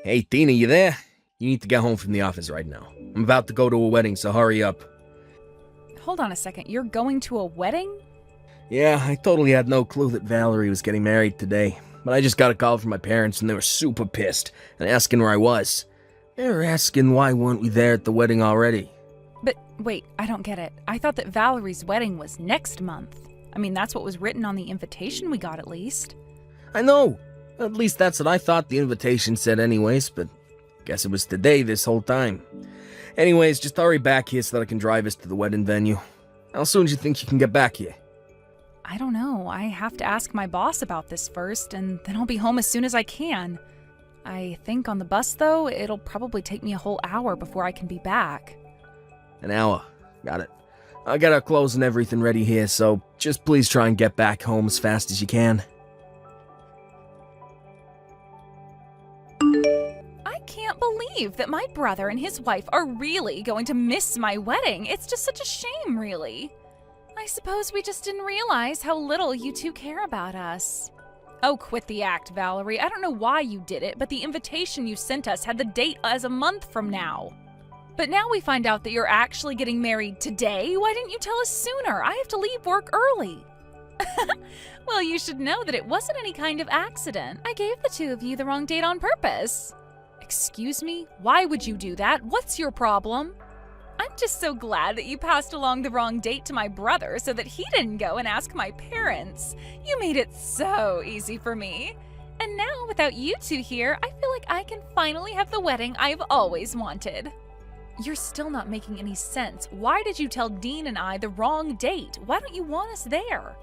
Hey, Tina, you there? You need to get home from the office right now. I'm about to go to a wedding, so hurry up. Hold on a second, you're going to a wedding? Yeah, I totally had no clue that Valerie was getting married today, but I just got a call from my parents and they were super pissed and asking where I was. They were asking why weren't we there at the wedding already. But wait, I don't get it. I thought that Valerie's wedding was next month. I mean, that's what was written on the invitation we got at least. I know. At least that's what I thought the invitation said anyways, but guess it was today this whole time. Anyways, just hurry back here so that I can drive us to the wedding venue. How soon do you think you can get back here? I don't know. I have to ask my boss about this first, and then I'll be home as soon as I can. I think on the bus, though, it'll probably take me a whole hour before I can be back. An hour. Got it. I got our clothes and everything ready here, so just please try and get back home as fast as you can. I can't believe that my brother and his wife are really going to miss my wedding. It's just such a shame, really. I suppose we just didn't realize how little you two care about us. Oh, quit the act, Valerie. I don't know why you did it, but the invitation you sent us had the date as a month from now. But now we find out that you're actually getting married today? Why didn't you tell us sooner? I have to leave work early. Well, you should know that it wasn't any kind of accident. I gave the two of you the wrong date on purpose. Excuse me? Why would you do that? What's your problem? I'm just so glad that you passed along the wrong date to my brother so that he didn't go and ask my parents. You made it so easy for me. And now, without you two here, I feel like I can finally have the wedding I've always wanted. You're still not making any sense. Why did you tell Dean and I the wrong date? Why don't you want us there?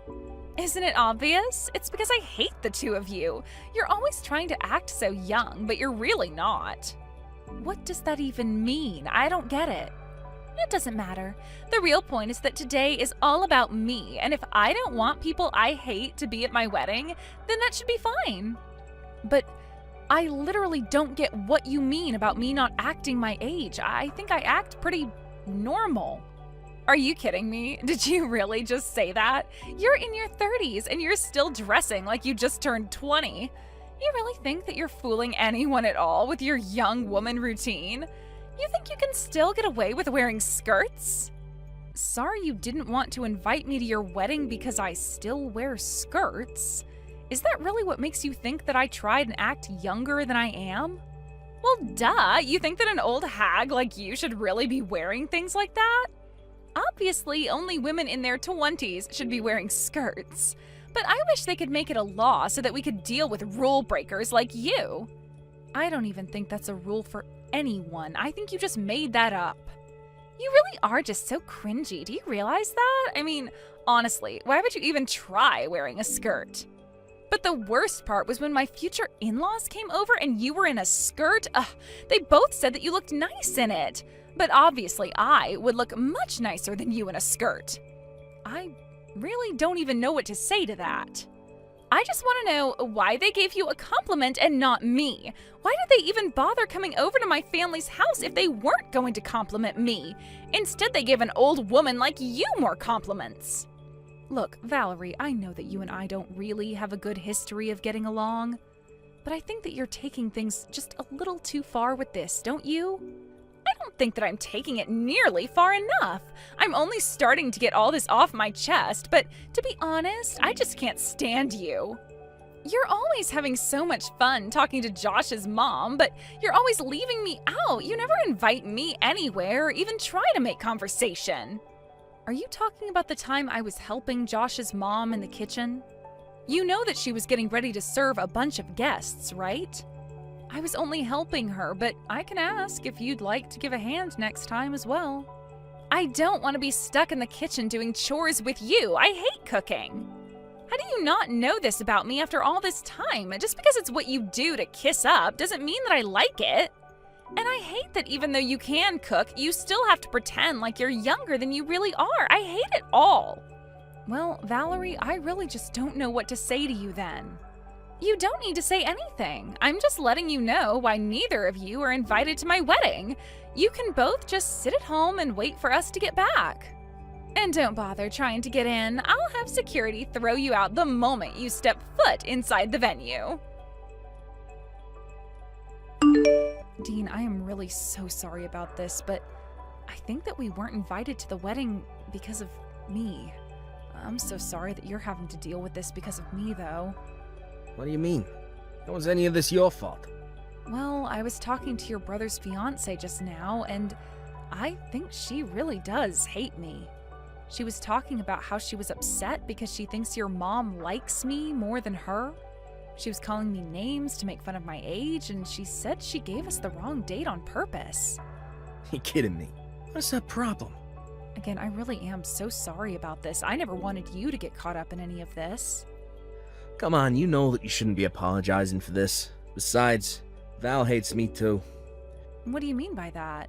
Isn't it obvious? It's because I hate the two of you. You're always trying to act so young, but you're really not. What does that even mean? I don't get it. It doesn't matter. The real point is that today is all about me, and if I don't want people I hate to be at my wedding, then that should be fine. But I literally don't get what you mean about me not acting my age. I think I act pretty normal. Are you kidding me? Did you really just say that? You're in your 30s and you're still dressing like you just turned 20. You really think that you're fooling anyone at all with your young woman routine? You think you can still get away with wearing skirts? Sorry you didn't want to invite me to your wedding because I still wear skirts. Is that really what makes you think that I tried and act younger than I am? Well, duh, you think that an old hag like you should really be wearing things like that? Obviously, only women in their 20s should be wearing skirts. But I wish they could make it a law so that we could deal with rule breakers like you. I don't even think that's a rule for anyone. I think you just made that up. You really are just so cringy. Do you realize that? I mean, honestly, why would you even try wearing a skirt? But the worst part was when my future in-laws came over and you were in a skirt. They both said that you looked nice in it. But obviously I would look much nicer than you in a skirt. I really don't even know what to say to that. I just want to know why they gave you a compliment and not me. Why did they even bother coming over to my family's house if they weren't going to compliment me? Instead, they gave an old woman like you more compliments. Look, Valerie, I know that you and I don't really have a good history of getting along, but I think that you're taking things just a little too far with this, don't you? I don't think that I'm taking it nearly far enough. I'm only starting to get all this off my chest, but to be honest, I just can't stand you. You're always having so much fun talking to Josh's mom, but you're always leaving me out. You never invite me anywhere or even try to make conversation. Are you talking about the time I was helping Josh's mom in the kitchen? You know that she was getting ready to serve a bunch of guests, right? I was only helping her, but I can ask if you'd like to give a hand next time as well. I don't want to be stuck in the kitchen doing chores with you. I hate cooking. How do you not know this about me after all this time? Just because it's what you do to kiss up doesn't mean that I like it. And I hate that even though you can cook, you still have to pretend like you're younger than you really are. I hate it all. Well, Valerie, I really just don't know what to say to you then. You don't need to say anything. I'm just letting you know why neither of you are invited to my wedding. You can both just sit at home and wait for us to get back. And don't bother trying to get in. I'll have security throw you out the moment you step foot inside the venue. Dean, I am really so sorry about this, but I think that we weren't invited to the wedding because of me. I'm so sorry that you're having to deal with this because of me, though. What do you mean? How was any of this your fault? Well, I was talking to your brother's fiancée just now, and I think she really does hate me. She was talking about how she was upset because she thinks your mom likes me more than her. She was calling me names to make fun of my age, and she said she gave us the wrong date on purpose. You kidding me? What's that problem? Again, I really am so sorry about this. I never wanted you to get caught up in any of this. Come on, you know that you shouldn't be apologizing for this. Besides, Val hates me too. What do you mean by that?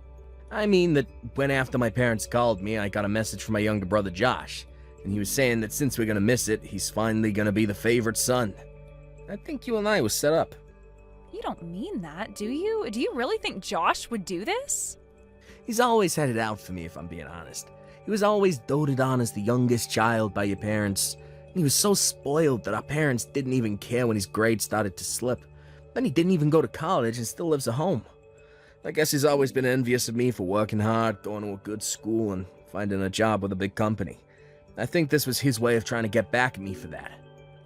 I mean that when after my parents called me, I got a message from my younger brother Josh, and he was saying that since we're gonna miss it, he's finally gonna be the favorite son. I think you and I was set up. You don't mean that, do you? Do you really think Josh would do this? He's always had it out for me, if I'm being honest. He was always doted on as the youngest child by your parents. And he was so spoiled that our parents didn't even care when his grades started to slip. Then he didn't even go to college and still lives at home. I guess he's always been envious of me for working hard, going to a good school, and finding a job with a big company. I think this was his way of trying to get back at me for that.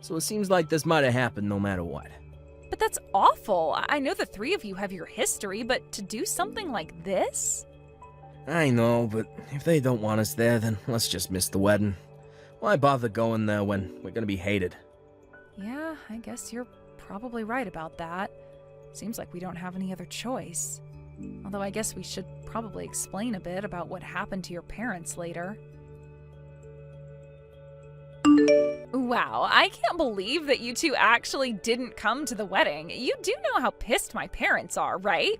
So it seems like this might have happened no matter what. But that's awful. I know the three of you have your history, but to do something like this? I know, but if they don't want us there, then let's just miss the wedding. Why bother going there when we're gonna be hated? Yeah, I guess you're probably right about that. Seems like we don't have any other choice. Although I guess we should probably explain a bit about what happened to your parents later. Wow, I can't believe that you two actually didn't come to the wedding. You do know how pissed my parents are, right?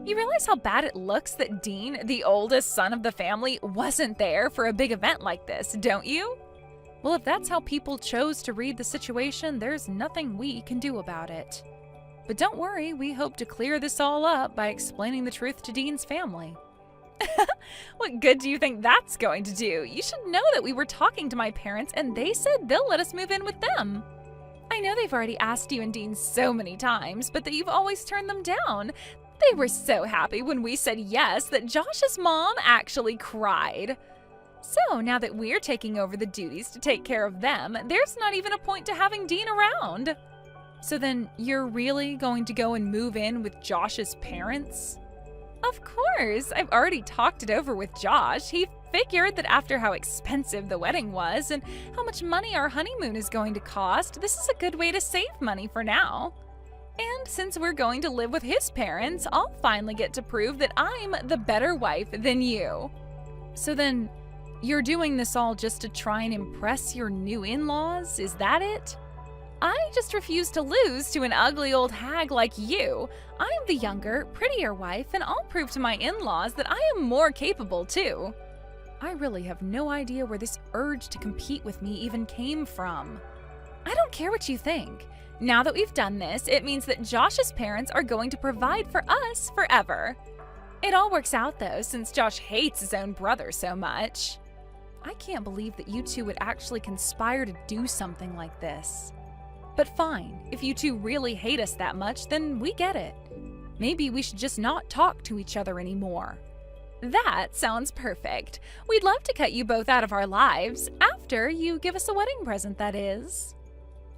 You realize how bad it looks that Dean, the oldest son of the family, wasn't there for a big event like this, don't you? Well, if that's how people chose to read the situation, there's nothing we can do about it. But don't worry, we hope to clear this all up by explaining the truth to Dean's family. What good do you think that's going to do? You should know that we were talking to my parents and they said they'll let us move in with them. I know they've already asked you and Dean so many times, but that you've always turned them down. They were so happy when we said yes that Josh's mom actually cried. So now that we're taking over the duties to take care of them, there's not even a point to having Dean around. So then you're really going to go and move in with Josh's parents? Of course, I've already talked it over with Josh. He figured that after how expensive the wedding was and how much money our honeymoon is going to cost, this is a good way to save money for now. And since we're going to live with his parents, I'll finally get to prove that I'm the better wife than you. So then, you're doing this all just to try and impress your new in-laws, is that it? I just refuse to lose to an ugly old hag like you. I'm the younger, prettier wife, and I'll prove to my in-laws that I am more capable too. I really have no idea where this urge to compete with me even came from. I don't care what you think. Now that we've done this, it means that Josh's parents are going to provide for us forever. It all works out though, since Josh hates his own brother so much. I can't believe that you two would actually conspire to do something like this. But fine, if you two really hate us that much, then we get it. Maybe we should just not talk to each other anymore. That sounds perfect. We'd love to cut you both out of our lives, after you give us a wedding present, that is.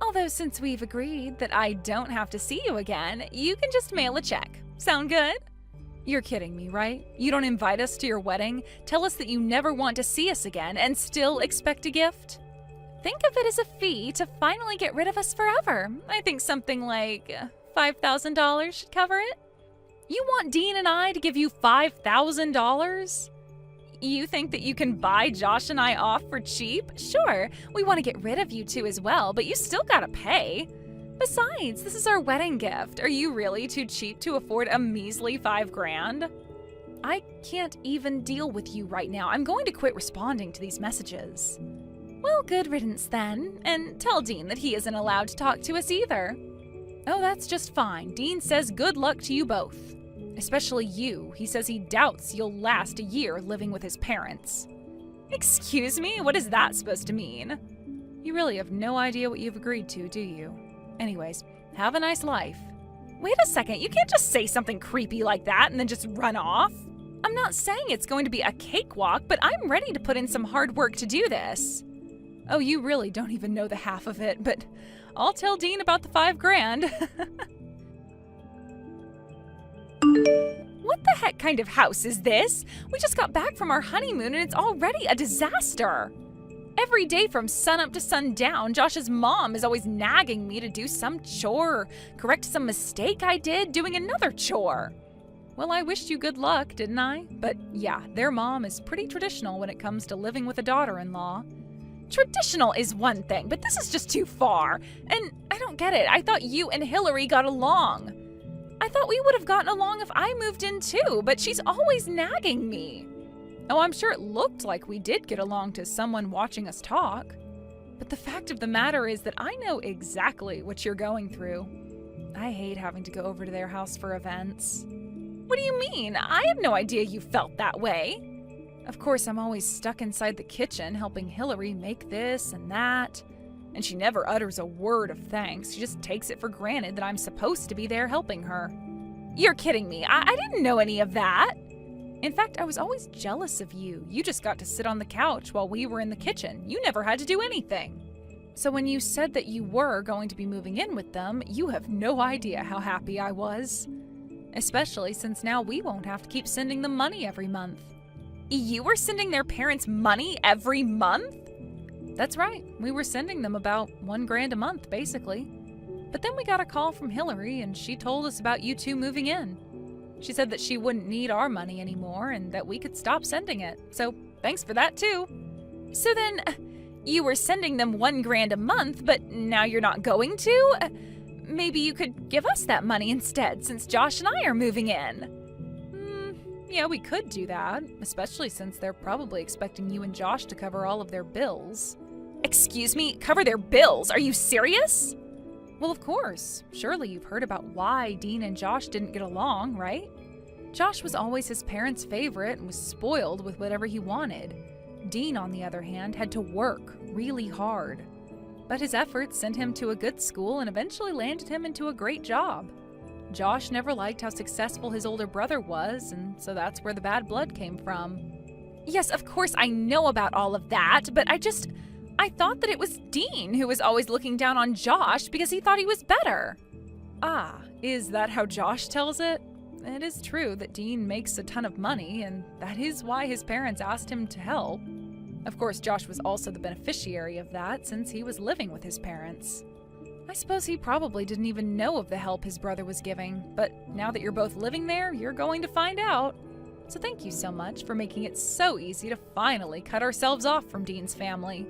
Although since we've agreed that I don't have to see you again, you can just mail a check. Sound good? You're kidding me, right? You don't invite us to your wedding, tell us that you never want to see us again, and still expect a gift? Think of it as a fee to finally get rid of us forever. I think something like $5,000 should cover it. You want Dean and I to give you $5,000? You think that you can buy Josh and I off for cheap? Sure, we want to get rid of you two as well, but you still gotta pay. Besides, this is our wedding gift. Are you really too cheap to afford a measly $5,000? I can't even deal with you right now. I'm going to quit responding to these messages. Well, good riddance then, and tell Dean that he isn't allowed to talk to us either. Oh, that's just fine. Dean says good luck to you both. Especially you. He says he doubts you'll last a year living with his parents. Excuse me? What is that supposed to mean? You really have no idea what you've agreed to, do you? Anyways, have a nice life. Wait a second, you can't just say something creepy like that and then just run off. I'm not saying it's going to be a cakewalk, but I'm ready to put in some hard work to do this. Oh, you really don't even know the half of it, but I'll tell Dean about the $5,000. What the heck kind of house is this? We just got back from our honeymoon and it's already a disaster. Every day from sunup to sundown, Josh's mom is always nagging me to do some chore, correct some mistake I did doing another chore. Well, I wished you good luck, didn't I? But yeah, their mom is pretty traditional when it comes to living with a daughter-in-law. Traditional is one thing, but this is just too far. And I don't get it. I thought you and Hillary got along. I thought we would have gotten along if I moved in too, but she's always nagging me. Oh, I'm sure it looked like we did get along to someone watching us talk. But the fact of the matter is that I know exactly what you're going through. I hate having to go over to their house for events. What do you mean? I had no idea you felt that way. Of course, I'm always stuck inside the kitchen helping Hillary make this and that. And she never utters a word of thanks. She just takes it for granted that I'm supposed to be there helping her. You're kidding me. I didn't know any of that. In fact, I was always jealous of you. You just got to sit on the couch while we were in the kitchen. You never had to do anything. So when you said that you were going to be moving in with them, you have no idea how happy I was. Especially since now we won't have to keep sending them money every month. You were sending their parents money every month? That's right. We were sending them about $1,000 a month, basically. But then we got a call from Hillary and she told us about you two moving in. She said that she wouldn't need our money anymore and that we could stop sending it. So thanks for that too. So then, you were sending them $1,000 a month, but now you're not going to? Maybe you could give us that money instead since Josh and I are moving in. Yeah, we could do that, especially since they're probably expecting you and Josh to cover all of their bills. Excuse me, cover their bills? Are you serious? Well, of course. Surely you've heard about why Dean and Josh didn't get along, right? Josh was always his parents' favorite and was spoiled with whatever he wanted. Dean, on the other hand, had to work really hard. But his efforts sent him to a good school and eventually landed him into a great job. Josh never liked how successful his older brother was, and so that's where the bad blood came from. Yes, of course I know about all of that, but I thought that it was Dean who was always looking down on Josh because he thought he was better. Ah, is that how Josh tells it? It is true that Dean makes a ton of money, and that is why his parents asked him to help. Of course, Josh was also the beneficiary of that since he was living with his parents. I suppose he probably didn't even know of the help his brother was giving, but now that you're both living there, you're going to find out. So thank you so much for making it so easy to finally cut ourselves off from Dean's family.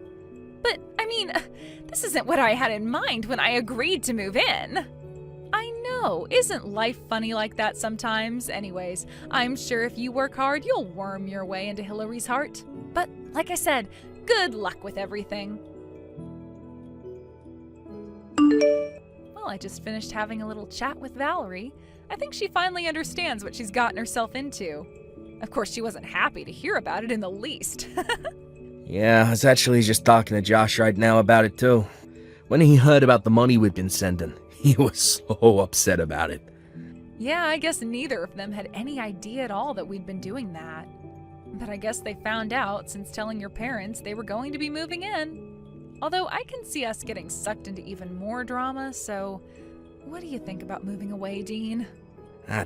But, I mean, this isn't what I had in mind when I agreed to move in. I know, isn't life funny like that sometimes? Anyways, I'm sure if you work hard, you'll worm your way into Hillary's heart. But, like I said, good luck with everything. Well, I just finished having a little chat with Valerie. I think she finally understands what she's gotten herself into. Of course, she wasn't happy to hear about it in the least. Yeah, I was actually just talking to Josh right now about it too. When he heard about the money we'd been sending, he was so upset about it. Yeah, I guess neither of them had any idea at all that we'd been doing that. But I guess they found out since telling your parents they were going to be moving in. Although I can see us getting sucked into even more drama, so what do you think about moving away, Dean?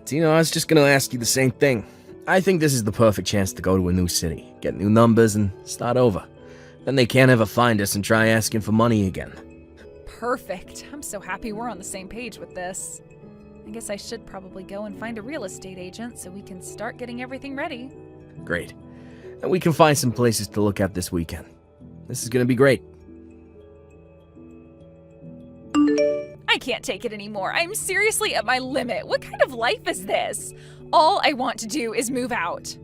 Tino, I was just gonna ask you the same thing. I think this is the perfect chance to go to a new city, get new numbers, and start over. Then they can't ever find us and try asking for money again. Perfect. I'm so happy we're on the same page with this. I guess I should probably go and find a real estate agent so we can start getting everything ready. Great. And we can find some places to look at this weekend. This is gonna be great. I can't take it anymore. I'm seriously at my limit. What kind of life is this? All I want to do is move out.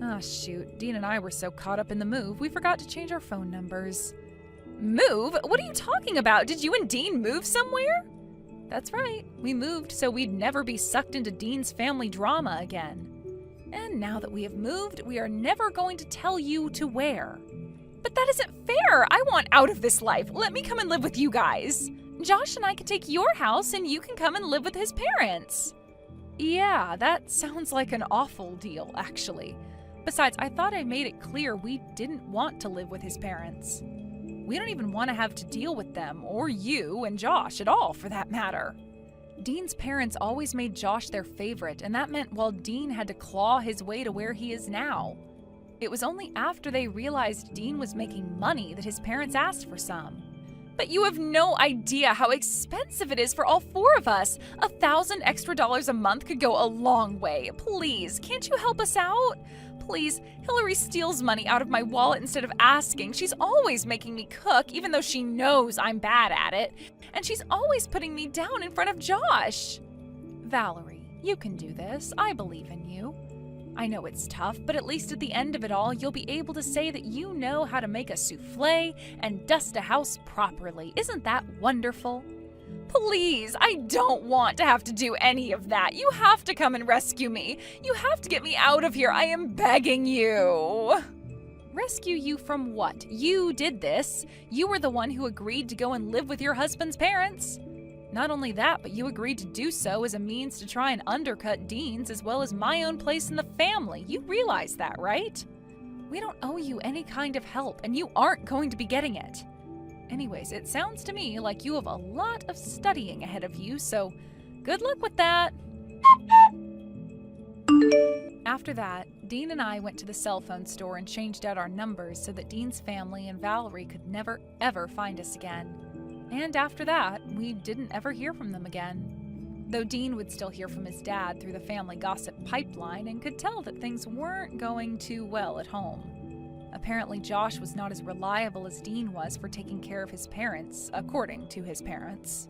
Ah, shoot. Dean and I were so caught up in the move, we forgot to change our phone numbers. Move? What are you talking about? Did you and Dean move somewhere? That's right. We moved so we'd never be sucked into Dean's family drama again. And now that we have moved, we are never going to tell you to where. But that isn't fair. I want out of this life. Let me come and live with you guys. Josh and I can take your house and you can come and live with his parents. Yeah, that sounds like an awful deal, actually. Besides, I thought I made it clear we didn't want to live with his parents. We don't even want to have to deal with them, or you and Josh at all, for that matter. Dean's parents always made Josh their favorite, and that meant, well, Dean had to claw his way to where he is now. It was only after they realized Dean was making money that his parents asked for some. But you have no idea how expensive it is for all four of us. $1,000 extra a month could go a long way. Please, can't you help us out? Please, Hillary steals money out of my wallet instead of asking. She's always making me cook, even though she knows I'm bad at it. And she's always putting me down in front of Josh. Valerie, you can do this. I believe in you. I know it's tough, but at least at the end of it all, you'll be able to say that you know how to make a souffle and dust a house properly. Isn't that wonderful? Please, I don't want to have to do any of that. You have to come and rescue me. You have to get me out of here. I am begging you. Rescue you from what? You did this. You were the one who agreed to go and live with your husband's parents. Not only that, but you agreed to do so as a means to try and undercut Dean's as well as my own place in the family. You realize that, right? We don't owe you any kind of help, and you aren't going to be getting it. Anyways, it sounds to me like you have a lot of studying ahead of you, so good luck with that. After that, Dean and I went to the cell phone store and changed out our numbers so that Dean's family and Valerie could never, ever find us again. And after that, we didn't ever hear from them again. Though Dean would still hear from his dad through the family gossip pipeline and could tell that things weren't going too well at home. Apparently, Josh was not as reliable as Dean was for taking care of his parents, according to his parents.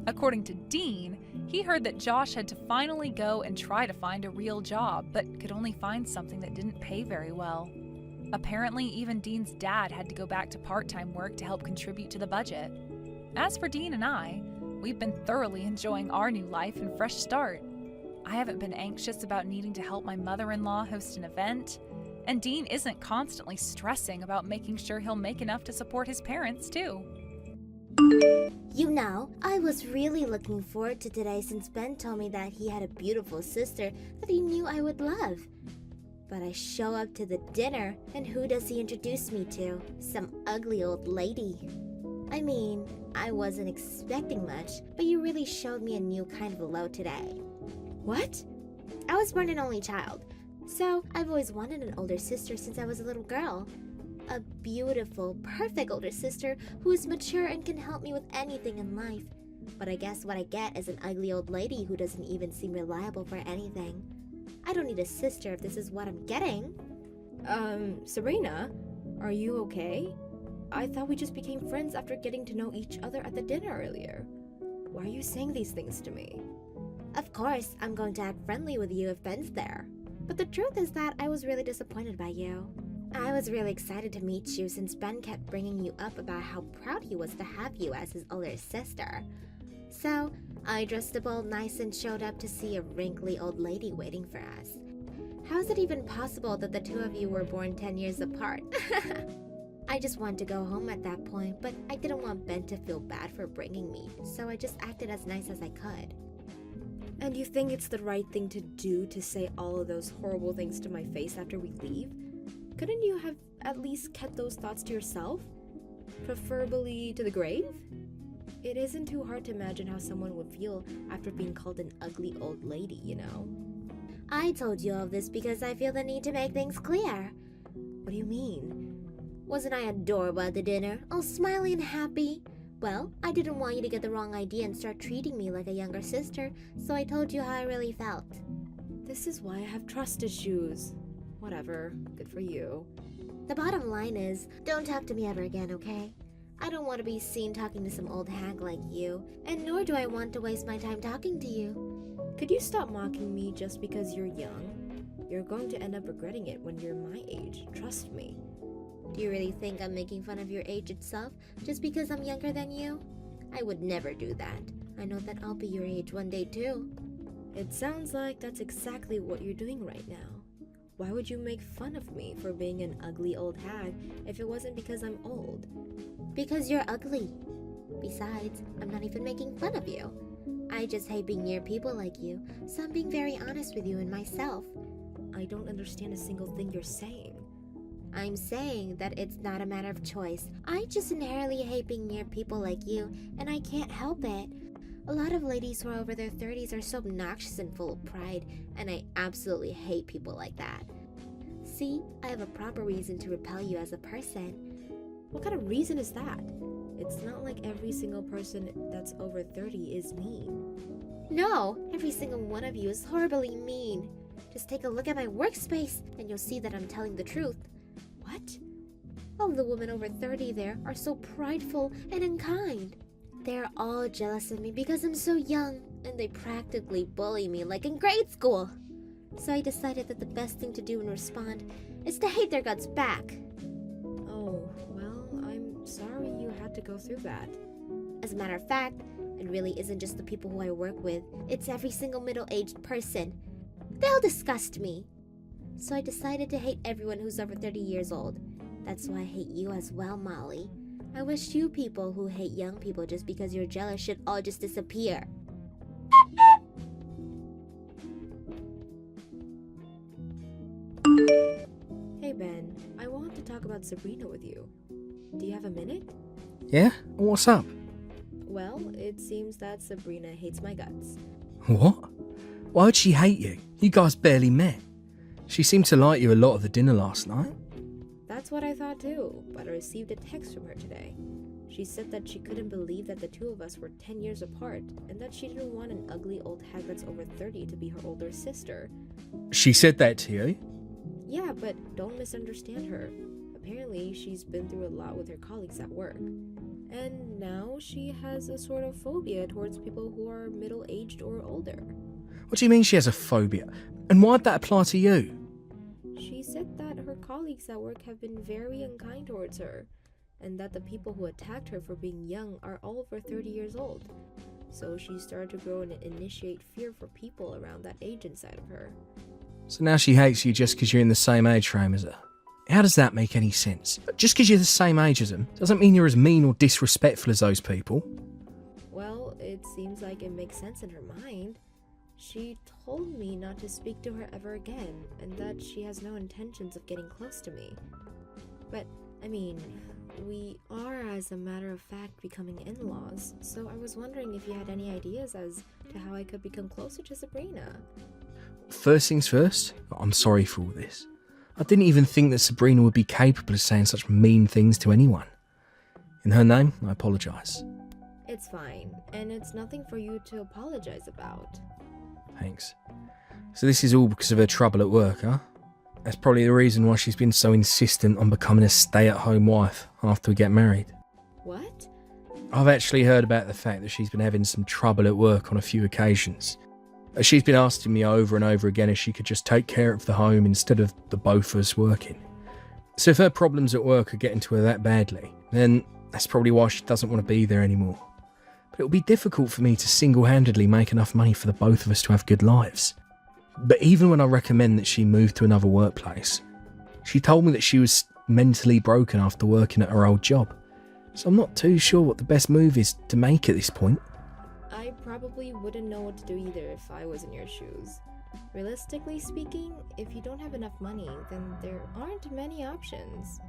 According to Dean, he heard that Josh had to finally go and try to find a real job, but could only find something that didn't pay very well. Apparently, even Dean's dad had to go back to part-time work to help contribute to the budget. As for Dean and I, we've been thoroughly enjoying our new life and fresh start. I haven't been anxious about needing to help my mother-in-law host an event, and Dean isn't constantly stressing about making sure he'll make enough to support his parents, too. You know, I was really looking forward to today since Ben told me that he had a beautiful sister that he knew I would love. But I show up to the dinner, and who does he introduce me to? Some ugly old lady. I mean, I wasn't expecting much, but you really showed me a new kind of love today. What? I was born an only child, so I've always wanted an older sister since I was a little girl. A beautiful, perfect older sister who is mature and can help me with anything in life. But I guess what I get is an ugly old lady who doesn't even seem reliable for anything. I don't need a sister if this is what I'm getting. Sabrina, are you okay? I thought we just became friends after getting to know each other at the dinner earlier. Why are you saying these things to me? Of course, I'm going to act friendly with you if Ben's there. But the truth is that I was really disappointed by you. I was really excited to meet you since Ben kept bringing you up about how proud he was to have you as his older sister. So, I dressed up all nice and showed up to see a wrinkly old lady waiting for us. How is it even possible that the two of you were born 10 years apart? I just wanted to go home at that point, but I didn't want Ben to feel bad for bringing me, so I just acted as nice as I could. And you think it's the right thing to do to say all of those horrible things to my face after we leave? Couldn't you have at least kept those thoughts to yourself? Preferably to the grave? It isn't too hard to imagine how someone would feel after being called an ugly old lady, you know? I told you all of this because I feel the need to make things clear. What do you mean? Wasn't I adorable at the dinner, all smiley and happy? Well, I didn't want you to get the wrong idea and start treating me like a younger sister, so I told you how I really felt. This is why I have trust issues. Whatever, good for you. The bottom line is, don't talk to me ever again, okay? I don't want to be seen talking to some old hag like you, and nor do I want to waste my time talking to you. Could you stop mocking me just because you're young? You're going to end up regretting it when you're my age, trust me. Do you really think I'm making fun of your age itself just because I'm younger than you? I would never do that. I know that I'll be your age one day too. It sounds like that's exactly what you're doing right now. Why would you make fun of me for being an ugly old hag if it wasn't because I'm old? Because you're ugly. Besides, I'm not even making fun of you. I just hate being near people like you, so I'm being very honest with you and myself. I don't understand a single thing you're saying. I'm saying that it's not a matter of choice. I just inherently hate being near people like you, and I can't help it. A lot of ladies who are over their 30s are so obnoxious and full of pride, and I absolutely hate people like that. See, I have a proper reason to repel you as a person. What kind of reason is that? It's not like every single person that's over 30 is mean. No, every single one of you is horribly mean. Just take a look at my workspace, and you'll see that I'm telling the truth. What? All the women over 30 there are so prideful and unkind. They're all jealous of me because I'm so young, and they practically bully me like in grade school. So I decided that the best thing to do in response is to hate their guts back. Oh, well, I'm sorry you had to go through that. As a matter of fact, it really isn't just the people who I work with. It's every single middle-aged person. They all disgust me. So I decided to hate everyone who's over 30 years old. That's why I hate you as well, Molly. I wish you people who hate young people just because you're jealous should all just disappear. Hey Ben, I want to talk about Sabrina with you. Do you have a minute? Yeah? What's up? Well, it seems that Sabrina hates my guts. What? Why would she hate you? You guys barely met. She seemed to like you a lot at the dinner last night. That's what I thought too, but I received a text from her today. She said that she couldn't believe that the two of us were 10 years apart, and that she didn't want an ugly old hag that's over 30 to be her older sister. She said that to you? Yeah, but don't misunderstand her. Apparently, she's been through a lot with her colleagues at work. And now she has a sort of phobia towards people who are middle-aged or older. What do you mean she has a phobia? And why'd that apply to you? She said that her colleagues at work have been very unkind towards her, and that the people who attacked her for being young are all over 30 years old. So she started to grow and initiate fear for people around that age inside of her. So now she hates you just because you're in the same age frame as her? How does that make any sense? Just because you're the same age as them doesn't mean you're as mean or disrespectful as those people. Well, it seems like it makes sense in her mind. She told me not to speak to her ever again, and that she has no intentions of getting close to me. But, I mean, we are, as a matter of fact, becoming in-laws, so I was wondering if you had any ideas as to how I could become closer to Sabrina. First things first, I'm sorry for all this. I didn't even think that Sabrina would be capable of saying such mean things to anyone. In her name, I apologise. It's fine, and it's nothing for you to apologize about. Thanks. So this is all because of her trouble at work, huh? That's probably the reason why she's been so insistent on becoming a stay-at-home wife after we get married. What? I've actually heard about the fact that she's been having some trouble at work on a few occasions. She's been asking me over and over again if she could just take care of the home instead of the both of us working. So if her problems at work are getting to her that badly, then that's probably why she doesn't want to be there anymore. But it'll be difficult for me to single-handedly make enough money for the both of us to have good lives. But even when I recommend that she move to another workplace, she told me that she was mentally broken after working at her old job. So I'm not too sure what the best move is to make at this point. I probably wouldn't know what to do either if I was in your shoes. Realistically speaking, if you don't have enough money, then there aren't many options.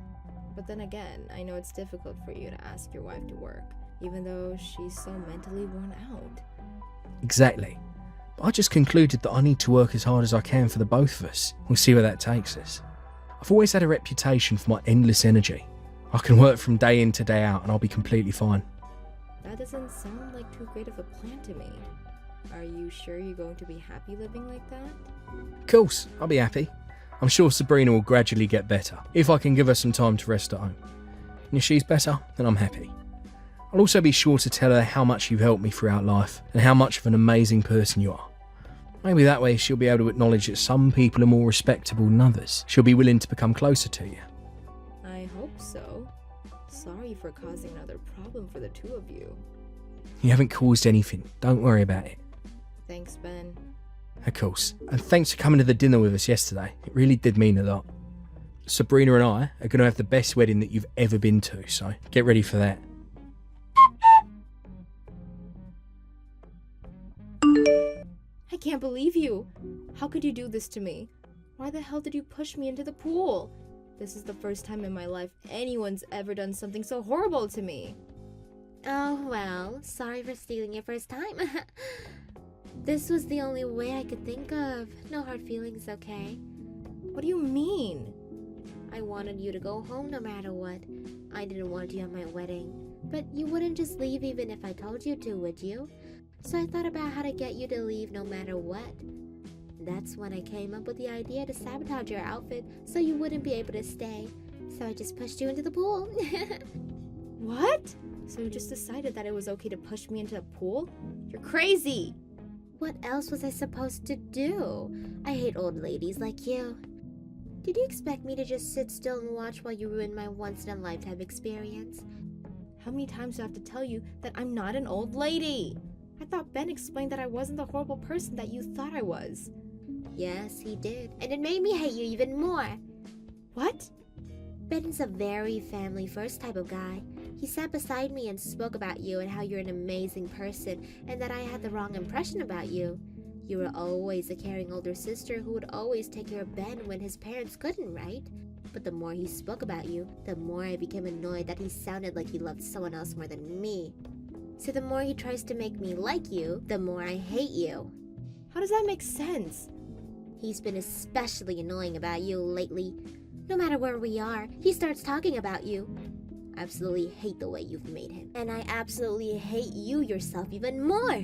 But then again, I know it's difficult for you to ask your wife to work, even though she's so mentally worn out. Exactly. But I just concluded that I need to work as hard as I can for the both of us. We'll see where that takes us. I've always had a reputation for my endless energy. I can work from day in to day out and I'll be completely fine. That doesn't sound like too great of a plan to me. Are you sure you're going to be happy living like that? Of course, I'll be happy. I'm sure Sabrina will gradually get better, if I can give her some time to rest at home. And if she's better, then I'm happy. I'll also be sure to tell her how much you've helped me throughout life, and how much of an amazing person you are. Maybe that way she'll be able to acknowledge that some people are more respectable than others. She'll be willing to become closer to you. I hope so. Sorry for causing another problem for the two of you. You haven't caused anything, don't worry about it. Thanks, Ben. Of course, and thanks for coming to the dinner with us yesterday. It really did mean a lot. Sabrina and I are going to have the best wedding that you've ever been to, so get ready for that. can't believe you. How could you do this to me? Why the hell did you push me into the pool? This is the first time in my life anyone's ever done something so horrible to me. Oh, well, sorry for stealing your first time. This was the only way I could think of. No hard feelings, okay? What do you mean? I wanted you to go home no matter what. I didn't want you at my wedding. But you wouldn't just leave even if I told you to, would you? So I thought about how to get you to leave no matter what. That's when I came up with the idea to sabotage your outfit so you wouldn't be able to stay. So I just pushed you into the pool. What? So you just decided that it was okay to push me into a pool? You're crazy! What else was I supposed to do? I hate old ladies like you. Did you expect me to just sit still and watch while you ruin my once-in-a-lifetime experience? How many times do I have to tell you that I'm not an old lady? I thought Ben explained that I wasn't the horrible person that you thought I was. Yes, he did. And it made me hate you even more. What? Ben's a very family-first type of guy. He sat beside me and spoke about you and how you're an amazing person and that I had the wrong impression about you. You were always a caring older sister who would always take care of Ben when his parents couldn't, right? But the more he spoke about you, the more I became annoyed that he sounded like he loved someone else more than me. So the more he tries to make me like you, the more I hate you. How does that make sense? He's been especially annoying about you lately. No matter where we are, he starts talking about you. I absolutely hate the way you've made him. And I absolutely hate you yourself even more.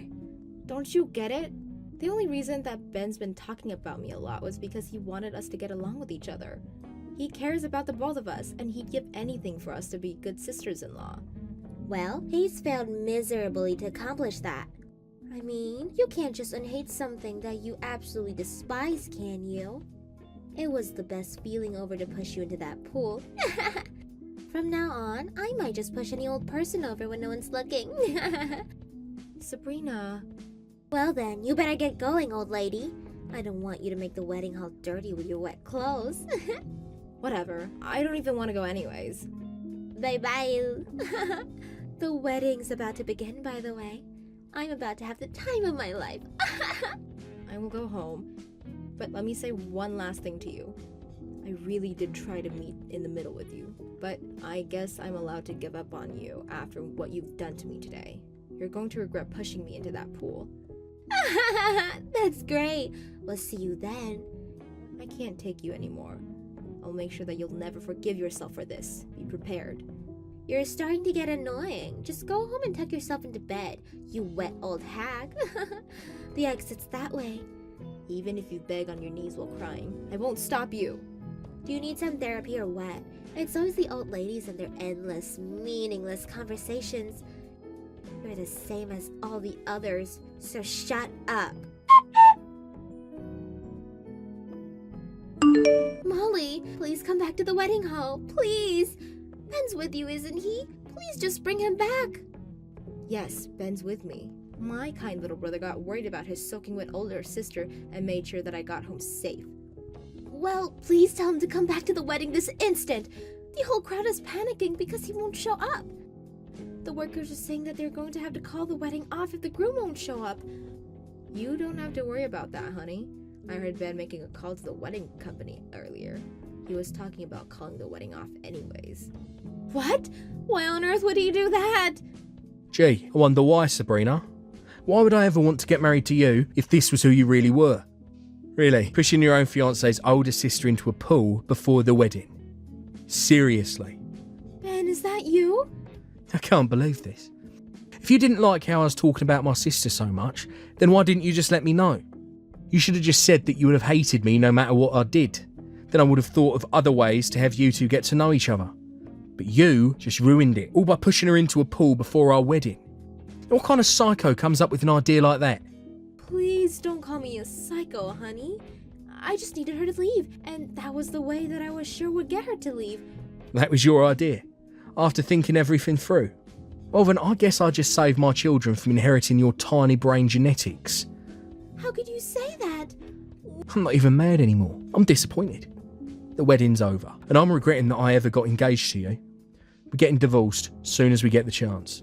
Don't you get it? The only reason that Ben's been talking about me a lot was because he wanted us to get along with each other. He cares about the both of us, and he'd give anything for us to be good sisters-in-law. Well, he's failed miserably to accomplish that. I mean, you can't just unhate something that you absolutely despise, can you? It was the best feeling over to push you into that pool. From now on, I might just push any old person over when no one's looking. Sabrina... Well then, you better get going, old lady. I don't want you to make the wedding hall dirty with your wet clothes. Whatever. I don't even want to go anyways. Bye-bye. The wedding's about to begin, by the way. I'm about to have the time of my life. I will go home. But let me say one last thing to you. I really did try to meet in the middle with you. But I guess I'm allowed to give up on you after what you've done to me today. You're going to regret pushing me into that pool. That's great. We'll see you then. I can't take you anymore. I'll make sure that you'll never forgive yourself for this. Be prepared. You're starting to get annoying. Just go home and tuck yourself into bed, you wet old hag. The exit's that way. Even if you beg on your knees while crying, I won't stop you. Do you need some therapy or what? It's always the old ladies and their endless, meaningless conversations. You're the same as all the others, so shut up. Molly, please come back to the wedding hall, please. Ben's with you, isn't he? Please just bring him back. Yes, Ben's with me. My kind little brother got worried about his soaking wet older sister and made sure that I got home safe. Well, please tell him to come back to the wedding this instant. The whole crowd is panicking because he won't show up. The workers are saying that they're going to have to call the wedding off if the groom won't show up. You don't have to worry about that, honey. I heard Ben making a call to the wedding company earlier. He was talking about calling the wedding off anyways. What? Why on earth would he do that? Gee, I wonder why, Sabrina. Why would I ever want to get married to you if this was who you really were? Really, pushing your own fiancé's older sister into a pool before the wedding. Seriously. Ben, is that you? I can't believe this. If you didn't like how I was talking about my sister so much, then why didn't you just let me know? You should have just said that you would have hated me no matter what I did. Then I would have thought of other ways to have you two get to know each other. But you just ruined it, all by pushing her into a pool before our wedding. What kind of psycho comes up with an idea like that? Please don't call me a psycho, honey. I just needed her to leave, and that was the way that I was sure would get her to leave. That was your idea? After thinking everything through? Well then, I guess I just saved my children from inheriting your tiny brain genetics. How could you say that? I'm not even mad anymore. I'm disappointed. The wedding's over, and I'm regretting that I ever got engaged to you. We're getting divorced soon as we get the chance.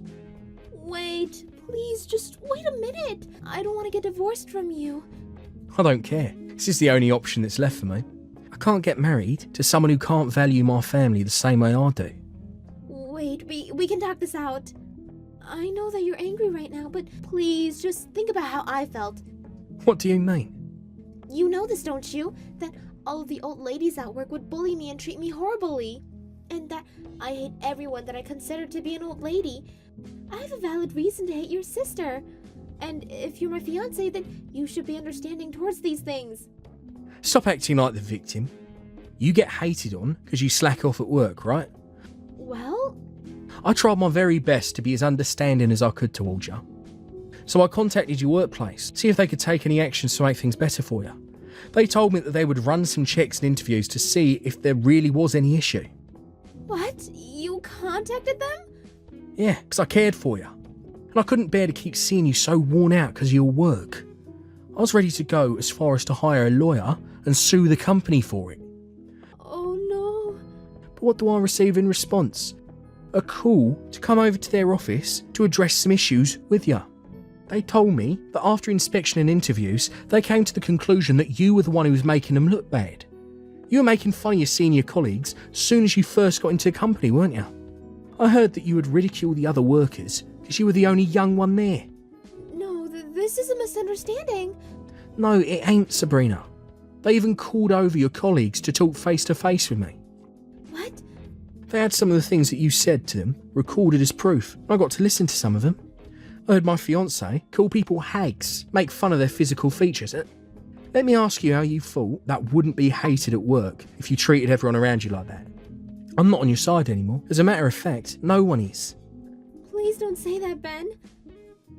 Wait, please, just wait a minute. I don't want to get divorced from you. I don't care. This is the only option that's left for me. I can't get married to someone who can't value my family the same way I do. Wait, we can talk this out. I know that you're angry right now, but please just think about how I felt. What do you mean? You know this, don't you? That all of the old ladies at work would bully me and treat me horribly. And that I hate everyone that I consider to be an old lady. I have a valid reason to hate your sister. And if you're my fiance, then you should be understanding towards these things. Stop acting like the victim. You get hated on because you slack off at work, right? Well, I tried my very best to be as understanding as I could towards you. So I contacted your workplace, see if they could take any actions to make things better for you. They told me that they would run some checks and interviews to see if there really was any issue. what? You contacted them? Yeah, because I cared for you. And I couldn't bear to keep seeing you so worn out because of your work. I was ready to go as far as to hire a lawyer and sue the company for it. Oh no. But what do I receive in response? A call to come over to their office to address some issues with you. They told me that after inspection and interviews, they came to the conclusion that you were the one who was making them look bad. You were making fun of your senior colleagues as soon as you first got into the company, weren't you? I heard that you would ridicule the other workers because you were the only young one there. No, this is a misunderstanding. No, it ain't, Sabrina. They even called over your colleagues to talk face to face with me. What? They had some of the things that you said to them recorded as proof. I got to listen to some of them. I heard my fiancé call people hags, make fun of their physical features. Let me ask you how you thought that wouldn't be hated at work if you treated everyone around you like that. I'm not on your side anymore. As a matter of fact, no one is. Please don't say that, Ben.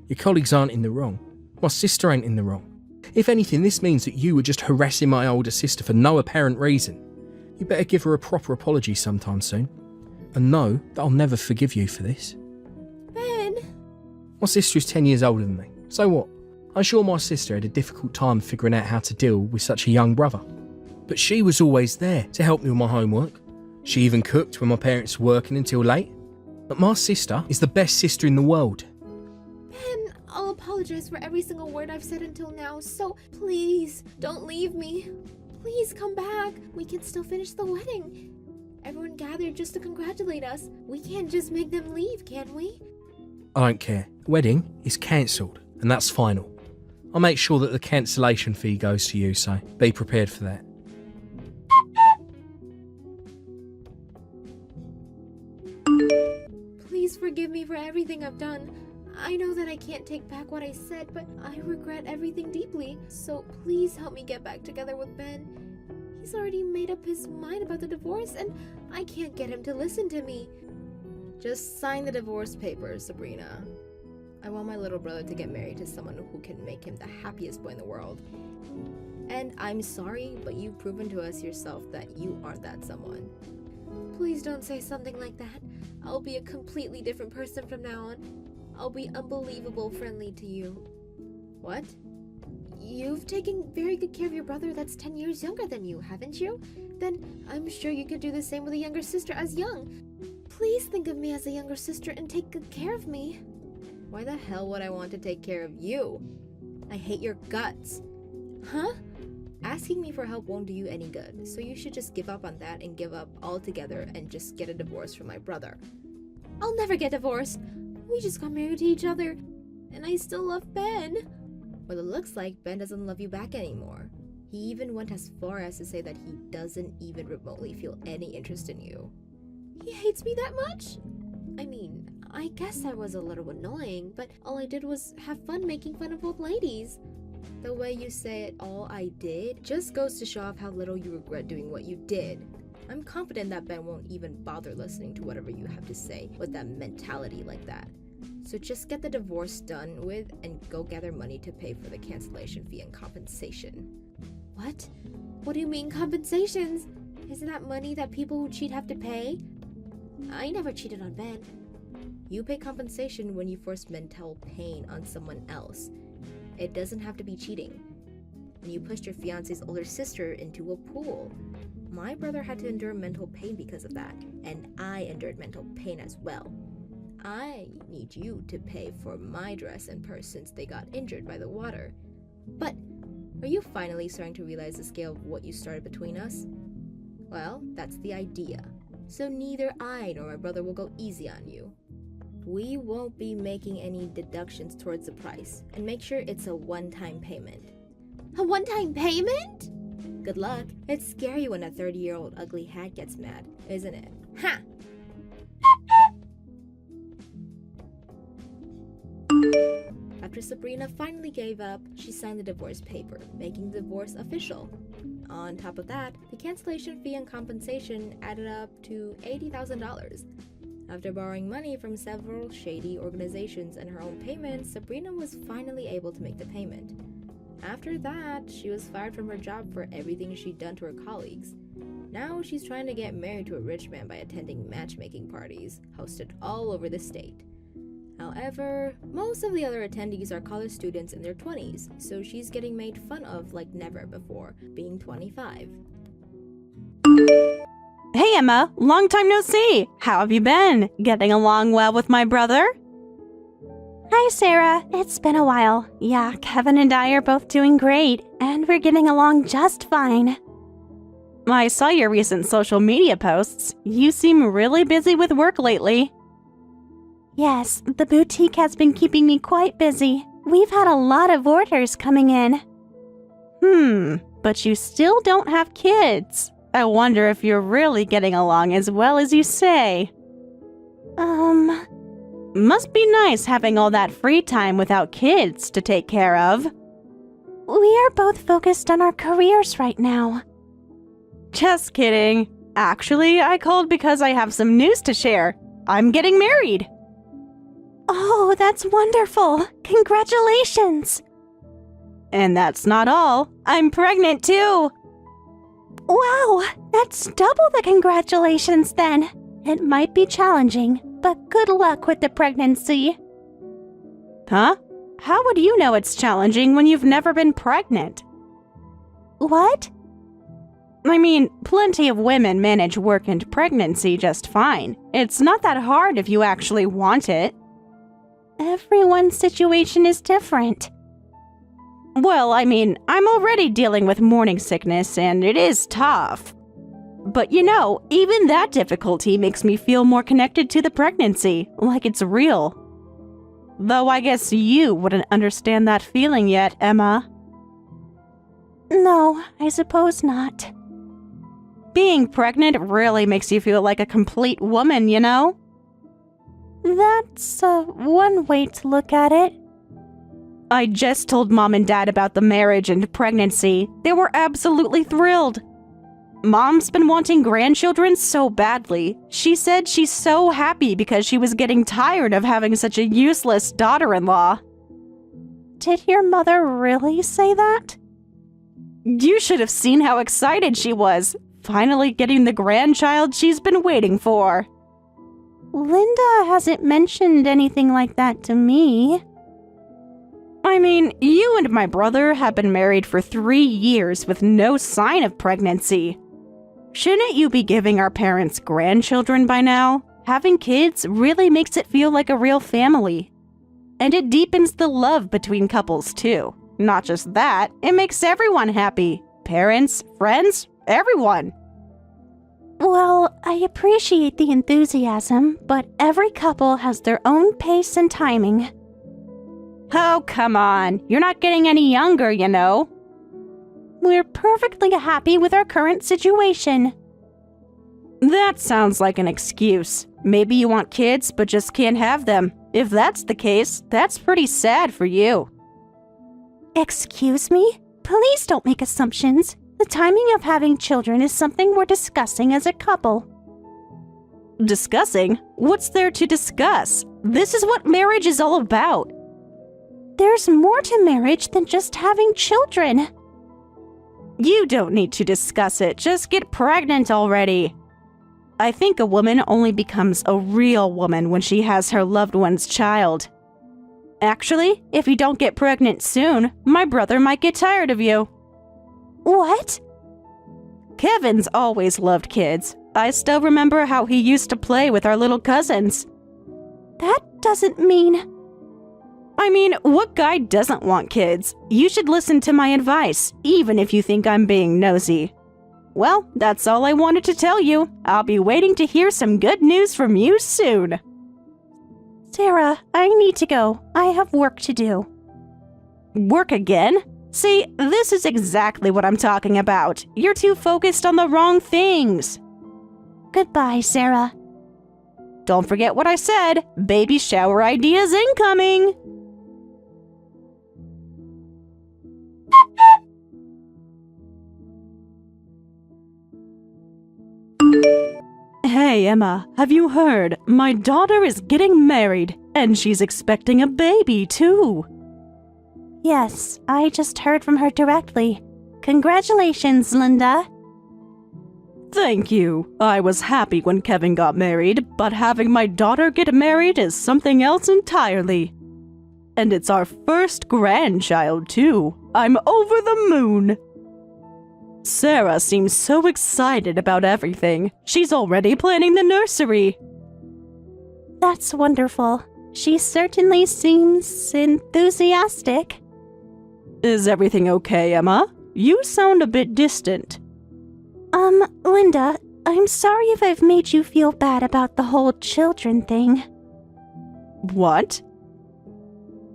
Your colleagues aren't in the wrong. My sister ain't in the wrong. If anything, this means that you were just harassing my older sister for no apparent reason. You better give her a proper apology sometime soon. And know that I'll never forgive you for this. Ben! My sister is 10 years older than me. So what? I'm sure my sister had a difficult time figuring out how to deal with such a young brother. But she was always there to help me with my homework. She even cooked when my parents were working until late. But my sister is the best sister in the world. Ben, I'll apologize for every single word I've said until now, so please, don't leave me. Please come back. We can still finish the wedding. Everyone gathered just to congratulate us. We can't just make them leave, can we? I don't care. The wedding is cancelled, and that's final. I'll make sure that the cancellation fee goes to you, so be prepared for that. Please forgive me for everything I've done. I know that I can't take back what I said, but I regret everything deeply. So please help me get back together with Ben. He's already made up his mind about the divorce, and I can't get him to listen to me. Just sign the divorce papers, Sabrina. I want my little brother to get married to someone who can make him the happiest boy in the world. And I'm sorry, but you've proven to us yourself that you aren't that someone. Please don't say something like that. I'll be a completely different person from now on. I'll be unbelievable friendly to you. What? You've taken very good care of your brother that's 10 years younger than you, haven't you? Then I'm sure you could do the same with a younger sister as young. Please think of me as a younger sister and take good care of me. Why the hell would I want to take care of you? I hate your guts. Huh? Asking me for help won't do you any good, so you should just give up on that and give up altogether and just get a divorce from my brother. I'll never get divorced. We just got married to each other, and I still love Ben. Well, it looks like Ben doesn't love you back anymore. He even went as far as to say that he doesn't even remotely feel any interest in you. He hates me that much? I mean, I guess I was a little annoying, but all I did was have fun making fun of old ladies. The way you say it, all I did, just goes to show off how little you regret doing what you did. I'm confident that Ben won't even bother listening to whatever you have to say with that mentality like that. So just get the divorce done with and go gather money to pay for the cancellation fee and compensation. What? What do you mean compensations? Isn't that money that people who cheat have to pay? I never cheated on Ben. You pay compensation when you force mental pain on someone else. It doesn't have to be cheating. When you pushed your fiance's older sister into a pool. My brother had to endure mental pain because of that, and I endured mental pain as well. I need you to pay for my dress and purse since they got injured by the water. But Are you finally starting to realize the scale of what you started between us? Well, that's the idea. So neither I nor my brother will go easy on you. We won't be making any deductions towards the price, and make sure it's a one-time payment. A one-time payment? Good luck. It's scary when a 30-year-old ugly hat gets mad, isn't it? Ha! After Sabrina finally gave up, she signed the divorce paper, making the divorce official. On top of that, the cancellation fee and compensation added up to $80,000. After borrowing money from several shady organizations and her own payments, Sabrina was finally able to make the payment. After that, she was fired from her job for everything she'd done to her colleagues. Now she's trying to get married to a rich man by attending matchmaking parties, hosted all over the state. However, most of the other attendees are college students in their 20s, so she's getting made fun of like never before, being 25. Hey Emma, long time no see. How have you been? Getting along well with my brother? Hi Sarah, it's been a while. Yeah, Kevin and I are both doing great, and we're getting along just fine. I saw your recent social media posts. You seem really busy with work lately. Yes, the boutique has been keeping me quite busy. We've had a lot of orders coming in. But you still don't have kids. I wonder if you're really getting along as well as you say. Must be nice having all that free time without kids to take care of. We are both focused on our careers right now. Just kidding. Actually, I called because I have some news to share. I'm getting married. Oh, that's wonderful. Congratulations. And that's not all. I'm pregnant too. Wow, that's double the congratulations then. It might be challenging, but good luck with the pregnancy. Huh? How would you know it's challenging when you've never been pregnant? What? I mean, plenty of women manage work and pregnancy just fine. It's not that hard if you actually want it. Everyone's situation is different. Well, I mean, I'm already dealing with morning sickness, and it is tough. But you know, even that difficulty makes me feel more connected to the pregnancy, like it's real. Though I guess you wouldn't understand that feeling yet, Emma. No, I suppose not. Being pregnant really makes you feel like a complete woman, you know? That's one way to look at it. I just told Mom and Dad about the marriage and pregnancy. They were absolutely thrilled. Mom's been wanting grandchildren so badly. She said she's so happy because she was getting tired of having such a useless daughter-in-law. Did your mother really say that? You should have seen how excited she was, finally getting the grandchild she's been waiting for. Linda hasn't mentioned anything like that to me. I mean, you and my brother have been married for 3 years with no sign of pregnancy. Shouldn't you be giving our parents grandchildren by now? Having kids really makes it feel like a real family. And it deepens the love between couples too. Not just that, it makes everyone happy. Parents, friends, everyone. Well, I appreciate the enthusiasm, but every couple has their own pace and timing. Oh, come on. You're not getting any younger, you know. We're perfectly happy with our current situation. That sounds like an excuse. Maybe you want kids, but just can't have them. If that's the case, that's pretty sad for you. Excuse me? Please don't make assumptions. The timing of having children is something we're discussing as a couple. Discussing? What's there to discuss? This is what marriage is all about. There's more to marriage than just having children. You don't need to discuss it. Just get pregnant already. I think a woman only becomes a real woman when she has her loved one's child. Actually, if you don't get pregnant soon, my brother might get tired of you. What? Kevin's always loved kids. I still remember how he used to play with our little cousins. That doesn't mean... I mean, what guy doesn't want kids? You should listen to my advice, even if you think I'm being nosy. Well, that's all I wanted to tell you. I'll be waiting to hear some good news from you soon. Sarah, I need to go. I have work to do. Work again? See, this is exactly what I'm talking about. You're too focused on the wrong things. Goodbye, Sarah. Don't forget what I said. Baby shower ideas incoming. Hey, Emma, have you heard? My daughter is getting married, and she's expecting a baby, too. Yes, I just heard from her directly. Congratulations, Linda. Thank you. I was happy when Kevin got married, but having my daughter get married is something else entirely. And it's our first grandchild, too. I'm over the moon. Sarah seems so excited about everything. She's already planning the nursery. That's wonderful. She certainly seems enthusiastic. Is everything okay, Emma? You sound a bit distant. Linda, I'm sorry if I've made you feel bad about the whole children thing. What?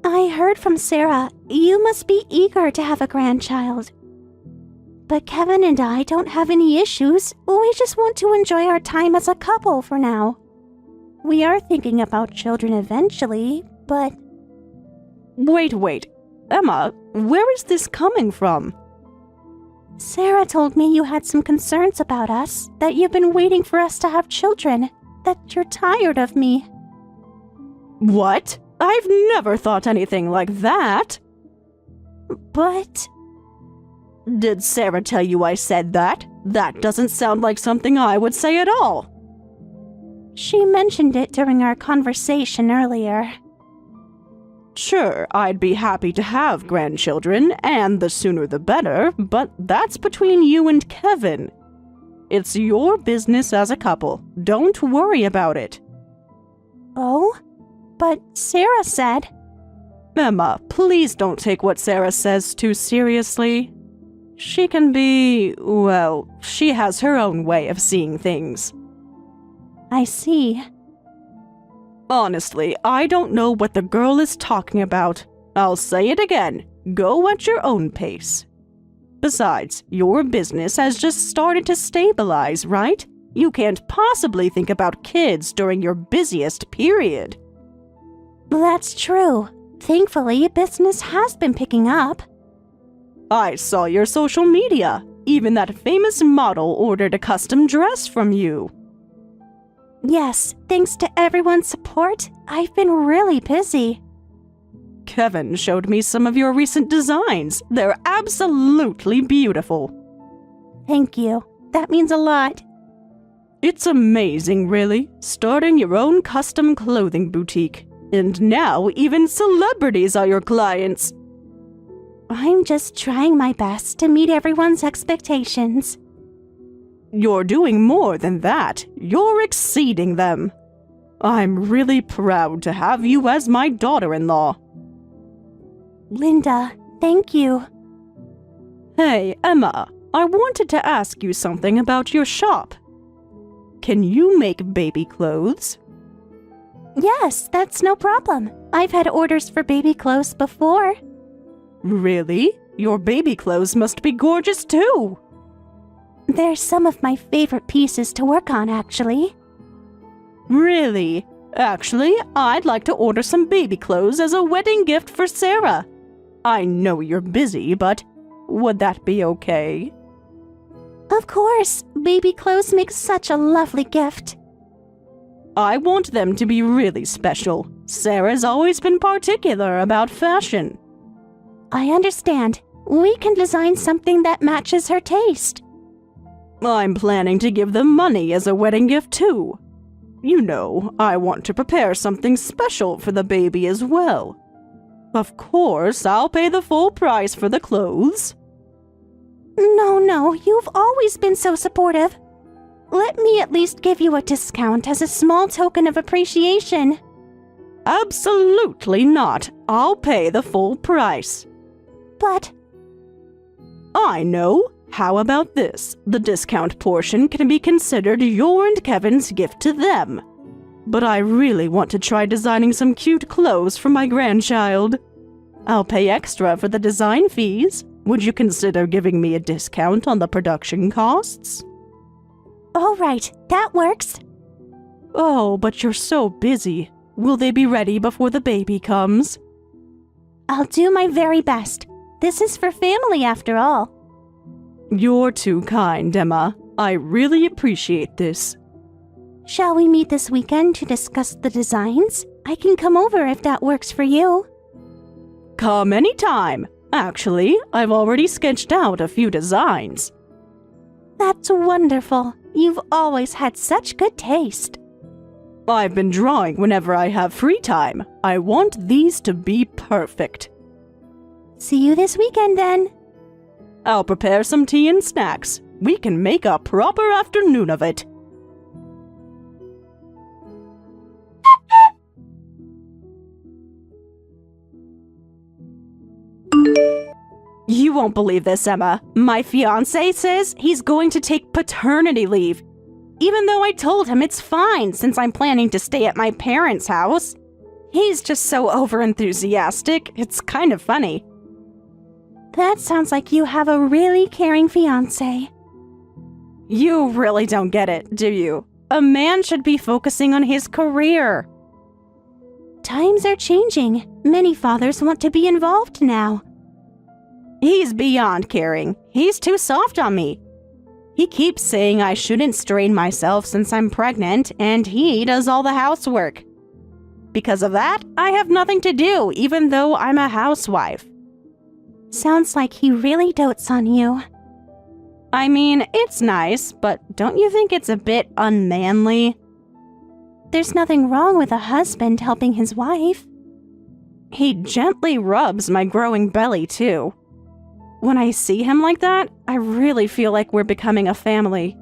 I heard from Sarah. You must be eager to have a grandchild. But Kevin and I don't have any issues. We just want to enjoy our time as a couple for now. We are thinking about children eventually, but... Wait. Emma, where is this coming from? Sarah told me you had some concerns about us, that you've been waiting for us to have children, that you're tired of me. What? I've never thought anything like that. But... Did Sarah tell you I said that? That doesn't sound like something I would say at all. She mentioned it during our conversation earlier. Sure, I'd be happy to have grandchildren, and the sooner the better, but that's between you and Kevin. It's your business as a couple. Don't worry about it. Oh? But Sarah said... Emma, please don't take what Sarah says too seriously. She can be, well, she has her own way of seeing things. I see. Honestly, I don't know what the girl is talking about. I'll say it again. Go at your own pace. Besides, your business has just started to stabilize, right? You can't possibly think about kids during your busiest period. That's true. Thankfully, business has been picking up. I saw your social media. Even that famous model ordered a custom dress from you. Yes, thanks to everyone's support, I've been really busy. Kevin showed me some of your recent designs. They're absolutely beautiful. Thank you. That means a lot. It's amazing, really. Starting your own custom clothing boutique. And now even celebrities are your clients. I'm just trying my best to meet everyone's expectations. You're doing more than that. You're exceeding them. I'm really proud to have you as my daughter-in-law. Linda, thank you. Hey, Emma, I wanted to ask you something about your shop. Can you make baby clothes? Yes, that's no problem. I've had orders for baby clothes before. Really? Your baby clothes must be gorgeous too. They're some of my favorite pieces to work on, actually. Really? Actually, I'd like to order some baby clothes as a wedding gift for Sarah. I know you're busy, but would that be okay? Of course. Baby clothes make such a lovely gift. I want them to be really special. Sarah's always been particular about fashion. I understand. We can design something that matches her taste. I'm planning to give them money as a wedding gift too. You know, I want to prepare something special for the baby as well. Of course, I'll pay the full price for the clothes. No, you've always been so supportive. Let me at least give you a discount as a small token of appreciation. Absolutely not. I'll pay the full price. But I know. How about this? The discount portion can be considered your and Kevin's gift to them. But I really want to try designing some cute clothes for my grandchild. I'll pay extra for the design fees. Would you consider giving me a discount on the production costs? all right, that works. Oh, but you're so busy. Will they be ready before the baby comes? I'll do my very best. This is for family after all. You're too kind, Emma. I really appreciate this. Shall we meet this weekend to discuss the designs? I can come over if that works for you. Come anytime. Actually, I've already sketched out a few designs. That's wonderful. You've always had such good taste. I've been drawing whenever I have free time. I want these to be perfect. See you this weekend then. I'll prepare some tea and snacks. We can make a proper afternoon of it. You won't believe this, Emma. My fiancé says he's going to take paternity leave. Even though I told him it's fine since I'm planning to stay at my parents' house. He's just so overenthusiastic, it's kind of funny. That sounds like you have a really caring fiancé. You really don't get it, do you? A man should be focusing on his career. Times are changing. Many fathers want to be involved now. He's beyond caring. He's too soft on me. He keeps saying I shouldn't strain myself since I'm pregnant, and he does all the housework. Because of that, I have nothing to do, even though I'm a housewife. Sounds like he really dotes on you. I mean, it's nice, but don't you think it's a bit unmanly? There's nothing wrong with a husband helping his wife. He gently rubs my growing belly, too. When I see him like that, I really feel like we're becoming a family.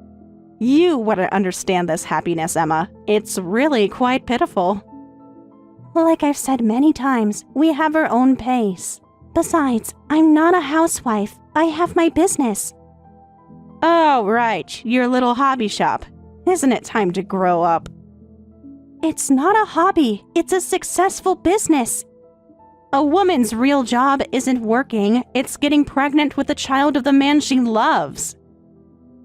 You wouldn't understand this happiness, Emma. It's really quite pitiful. Like I've said many times, we have our own pace. Besides, I'm not a housewife. I have my business. Oh, right. Your little hobby shop. Isn't it time to grow up? It's not a hobby. It's a successful business. A woman's real job isn't working. It's getting pregnant with the child of the man she loves.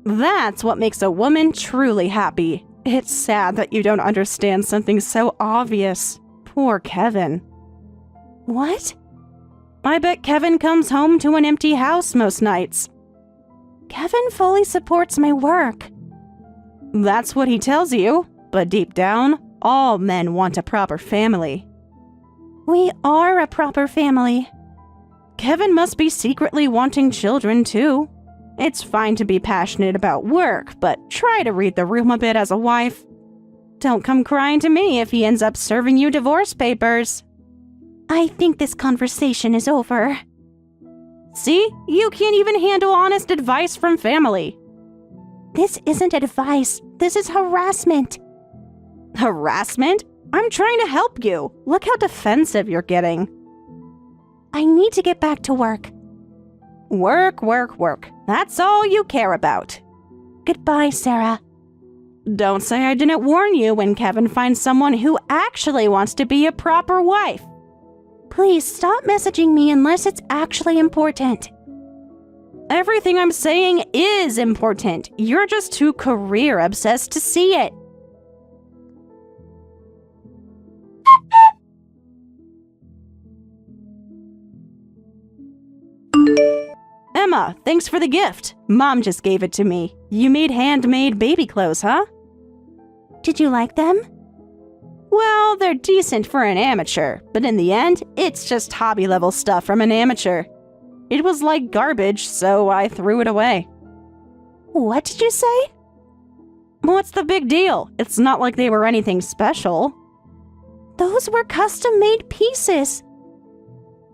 That's what makes a woman truly happy. It's sad that you don't understand something so obvious. Poor Kevin. What? I bet Kevin comes home to an empty house most nights. Kevin fully supports my work. That's what he tells you, but deep down, all men want a proper family. We are a proper family. Kevin must be secretly wanting children, too. It's fine to be passionate about work, but try to read the room a bit as a wife. Don't come crying to me if he ends up serving you divorce papers. I think this conversation is over. See? You can't even handle honest advice from family. This isn't advice. This is harassment. Harassment? I'm trying to help you. Look how defensive you're getting. I need to get back to work. Work, work, work. That's all you care about. Goodbye, Sarah. Don't say I didn't warn you when Kevin finds someone who actually wants to be a proper wife. Please stop messaging me unless it's actually important. Everything I'm saying is important. You're just too career obsessed to see it. Emma, thanks for the gift. Mom just gave it to me. You made handmade baby clothes, huh? Did you like them? Well, they're decent for an amateur, but in the end, it's just hobby-level stuff from an amateur. It was like garbage, so I threw it away. What did you say? What's the big deal? It's not like they were anything special. Those were custom-made pieces.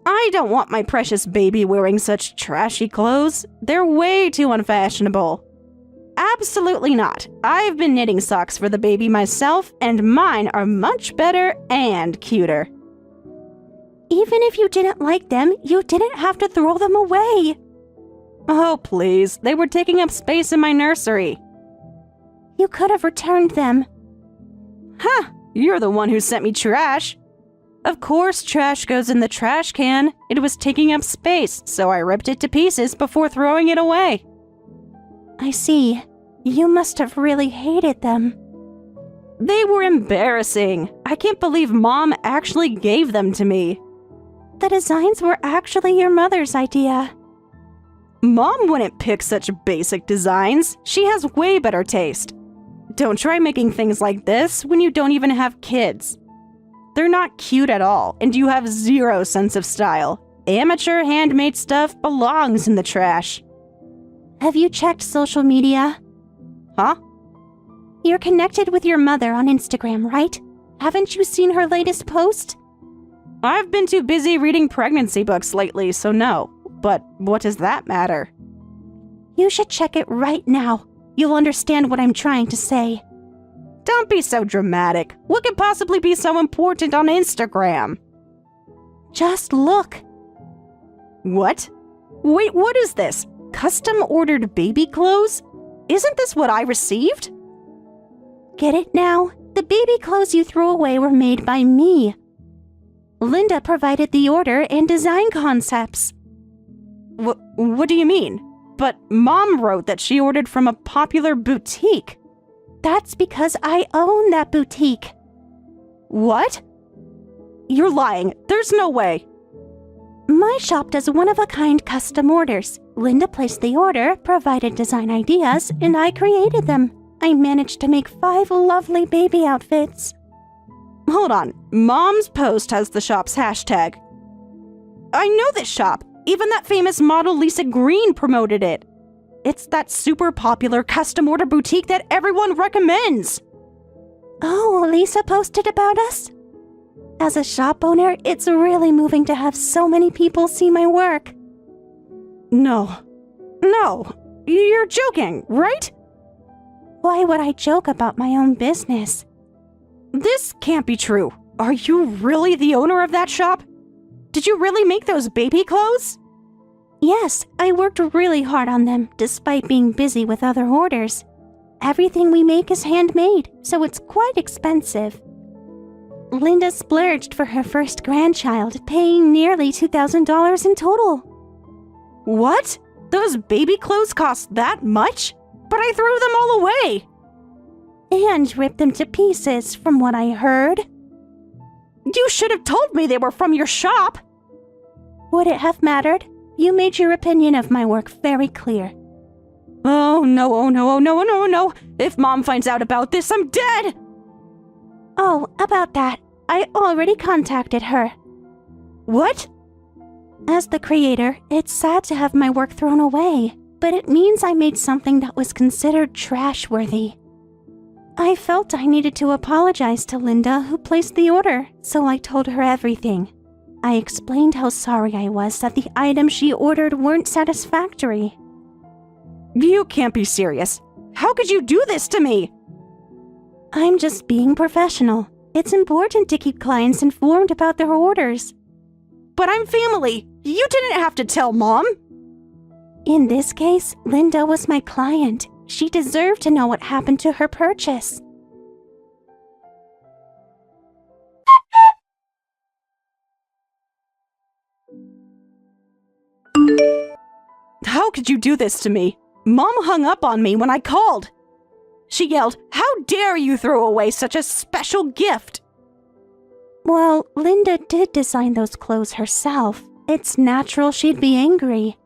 I don't want my precious baby wearing such trashy clothes. They're way too unfashionable. absolutely not. I've been knitting socks for the baby myself, and mine are much better and cuter. Even if you didn't like them, you didn't have to throw them away. Oh, please. They were taking up space in my nursery. You could have returned them. Huh, you're the one who sent me trash. Of course trash goes in the trash can. It was taking up space, so I ripped it to pieces before throwing it away. I see. You must have really hated them. They were embarrassing. I can't believe Mom actually gave them to me. The designs were actually your mother's idea. Mom wouldn't pick such basic designs. She has way better taste. Don't try making things like this when you don't even have kids. They're not cute at all, and you have zero sense of style. Amateur handmade stuff belongs in the trash. Have you checked social media? Huh? You're connected with your mother on Instagram, right? Haven't you seen her latest post? I've been too busy reading pregnancy books lately, so no. But what does that matter? You should check it right now. You'll understand what I'm trying to say. Don't be so dramatic. What could possibly be so important on Instagram? Just look. What? Wait, what is this? Custom-ordered baby clothes? Isn't this what I received? Get it now? The baby clothes you threw away were made by me. Linda provided the order and design concepts. What do you mean? But Mom wrote that she ordered from a popular boutique. That's because I own that boutique. What? You're lying. There's no way. My shop does one-of-a-kind custom orders. Linda placed the order, provided design ideas, and I created them. I managed to make 5 lovely baby outfits. Hold on. Mom's post has the shop's hashtag. I know this shop. Even that famous model Lisa Green promoted it. It's that super popular custom order boutique that everyone recommends. Oh, Lisa posted about us? As a shop owner, it's really moving to have so many people see my work. No, you're joking, right? Why would I joke about my own business? This can't be true. Are you really the owner of that shop? Did you really make those baby clothes? Yes, I worked really hard on them, despite being busy with other orders. Everything we make is handmade, so it's quite expensive. Linda splurged for her first grandchild, paying nearly $2,000 in total. What? Those baby clothes cost that much? But I threw them all away! And ripped them to pieces, from what I heard. You should have told me they were from your shop! Would it have mattered? You made your opinion of my work very clear. Oh no. If Mom finds out about this, I'm dead! Oh, about that. I already contacted her. What? As the creator, it's sad to have my work thrown away, but it means I made something that was considered trash-worthy. I felt I needed to apologize to Linda, who placed the order, so I told her everything. I explained how sorry I was that the items she ordered weren't satisfactory. You can't be serious. How could you do this to me? I'm just being professional. It's important to keep clients informed about their orders. But I'm family. You didn't have to tell Mom. In this case, Linda was my client. She deserved to know what happened to her purchase. How could you do this to me? Mom hung up on me when I called. She yelled, "How dare you throw away such a special gift?" Well, Linda did design those clothes herself. It's natural she'd be angry.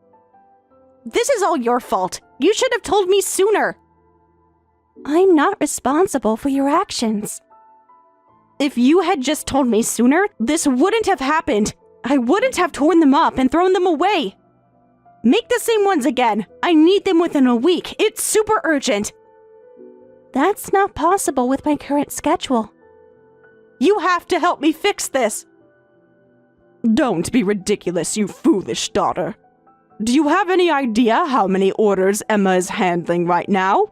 This is all your fault. You should have told me sooner. I'm not responsible for your actions. If you had just told me sooner, this wouldn't have happened. I wouldn't have torn them up and thrown them away. Make the same ones again. I need them within a week. It's super urgent. That's not possible with my current schedule. You have to help me fix this. Don't be ridiculous, you foolish daughter. Do you have any idea how many orders Emma is handling right now?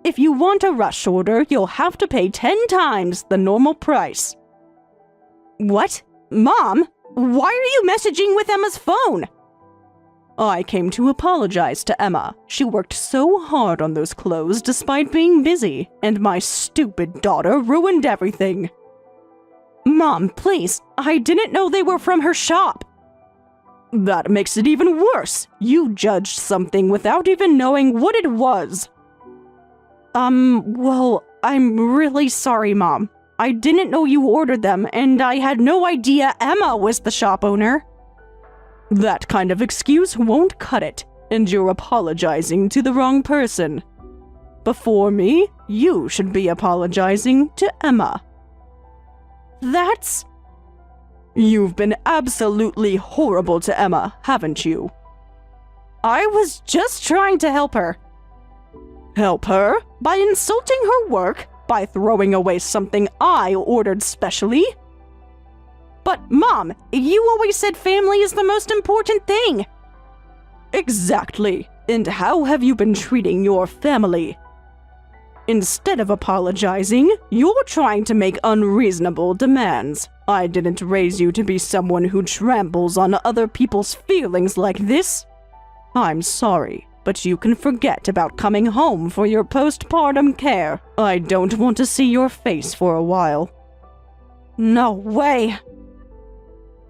if you want a rush order, you'll have to pay 10 times the normal price. What? Mom? Why are you messaging with Emma's phone? I came to apologize to Emma. She worked so hard on those clothes despite being busy, and my stupid daughter ruined everything. Mom, please, I didn't know they were from her shop. That makes it even worse. You judged something without even knowing what it was. Well, I'm really sorry, Mom. I didn't know you ordered them, and I had no idea Emma was the shop owner. That kind of excuse won't cut it, and you're apologizing to the wrong person. Before me, you should be apologizing to Emma. You've been absolutely horrible to Emma, haven't you? I was just trying to help her. Help her? By insulting her work? By throwing away something I ordered specially? But, Mom, you always said family is the most important thing. Exactly. And how have you been treating your family? Instead of apologizing, you're trying to make unreasonable demands. I didn't raise you to be someone who tramples on other people's feelings like this. I'm sorry, but you can forget about coming home for your postpartum care. I don't want to see your face for a while. No way.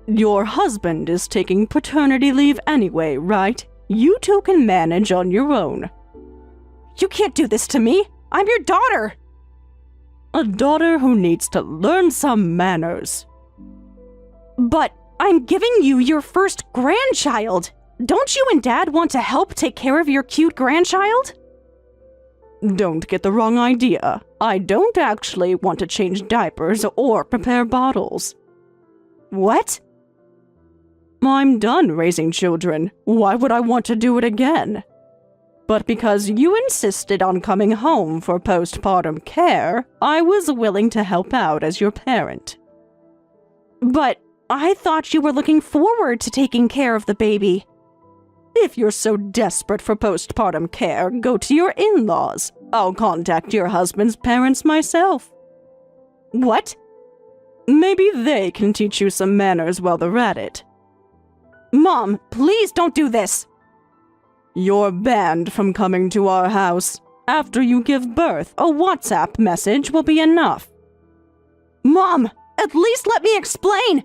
Your husband is taking paternity leave anyway, right? You two can manage on your own. You can't do this to me. I'm your daughter! A daughter who needs to learn some manners. But I'm giving you your first grandchild. Don't you and Dad want to help take care of your cute grandchild? Don't get the wrong idea. I don't actually want to change diapers or prepare bottles. What? I'm done raising children. Why would I want to do it again? But because you insisted on coming home for postpartum care, I was willing to help out as your parent. But I thought you were looking forward to taking care of the baby. If you're so desperate for postpartum care, go to your in-laws. I'll contact your husband's parents myself. What? Maybe they can teach you some manners while they're at it. Mom, please don't do this. You're banned from coming to our house. After you give birth, a WhatsApp message will be enough. Mom, at least let me explain!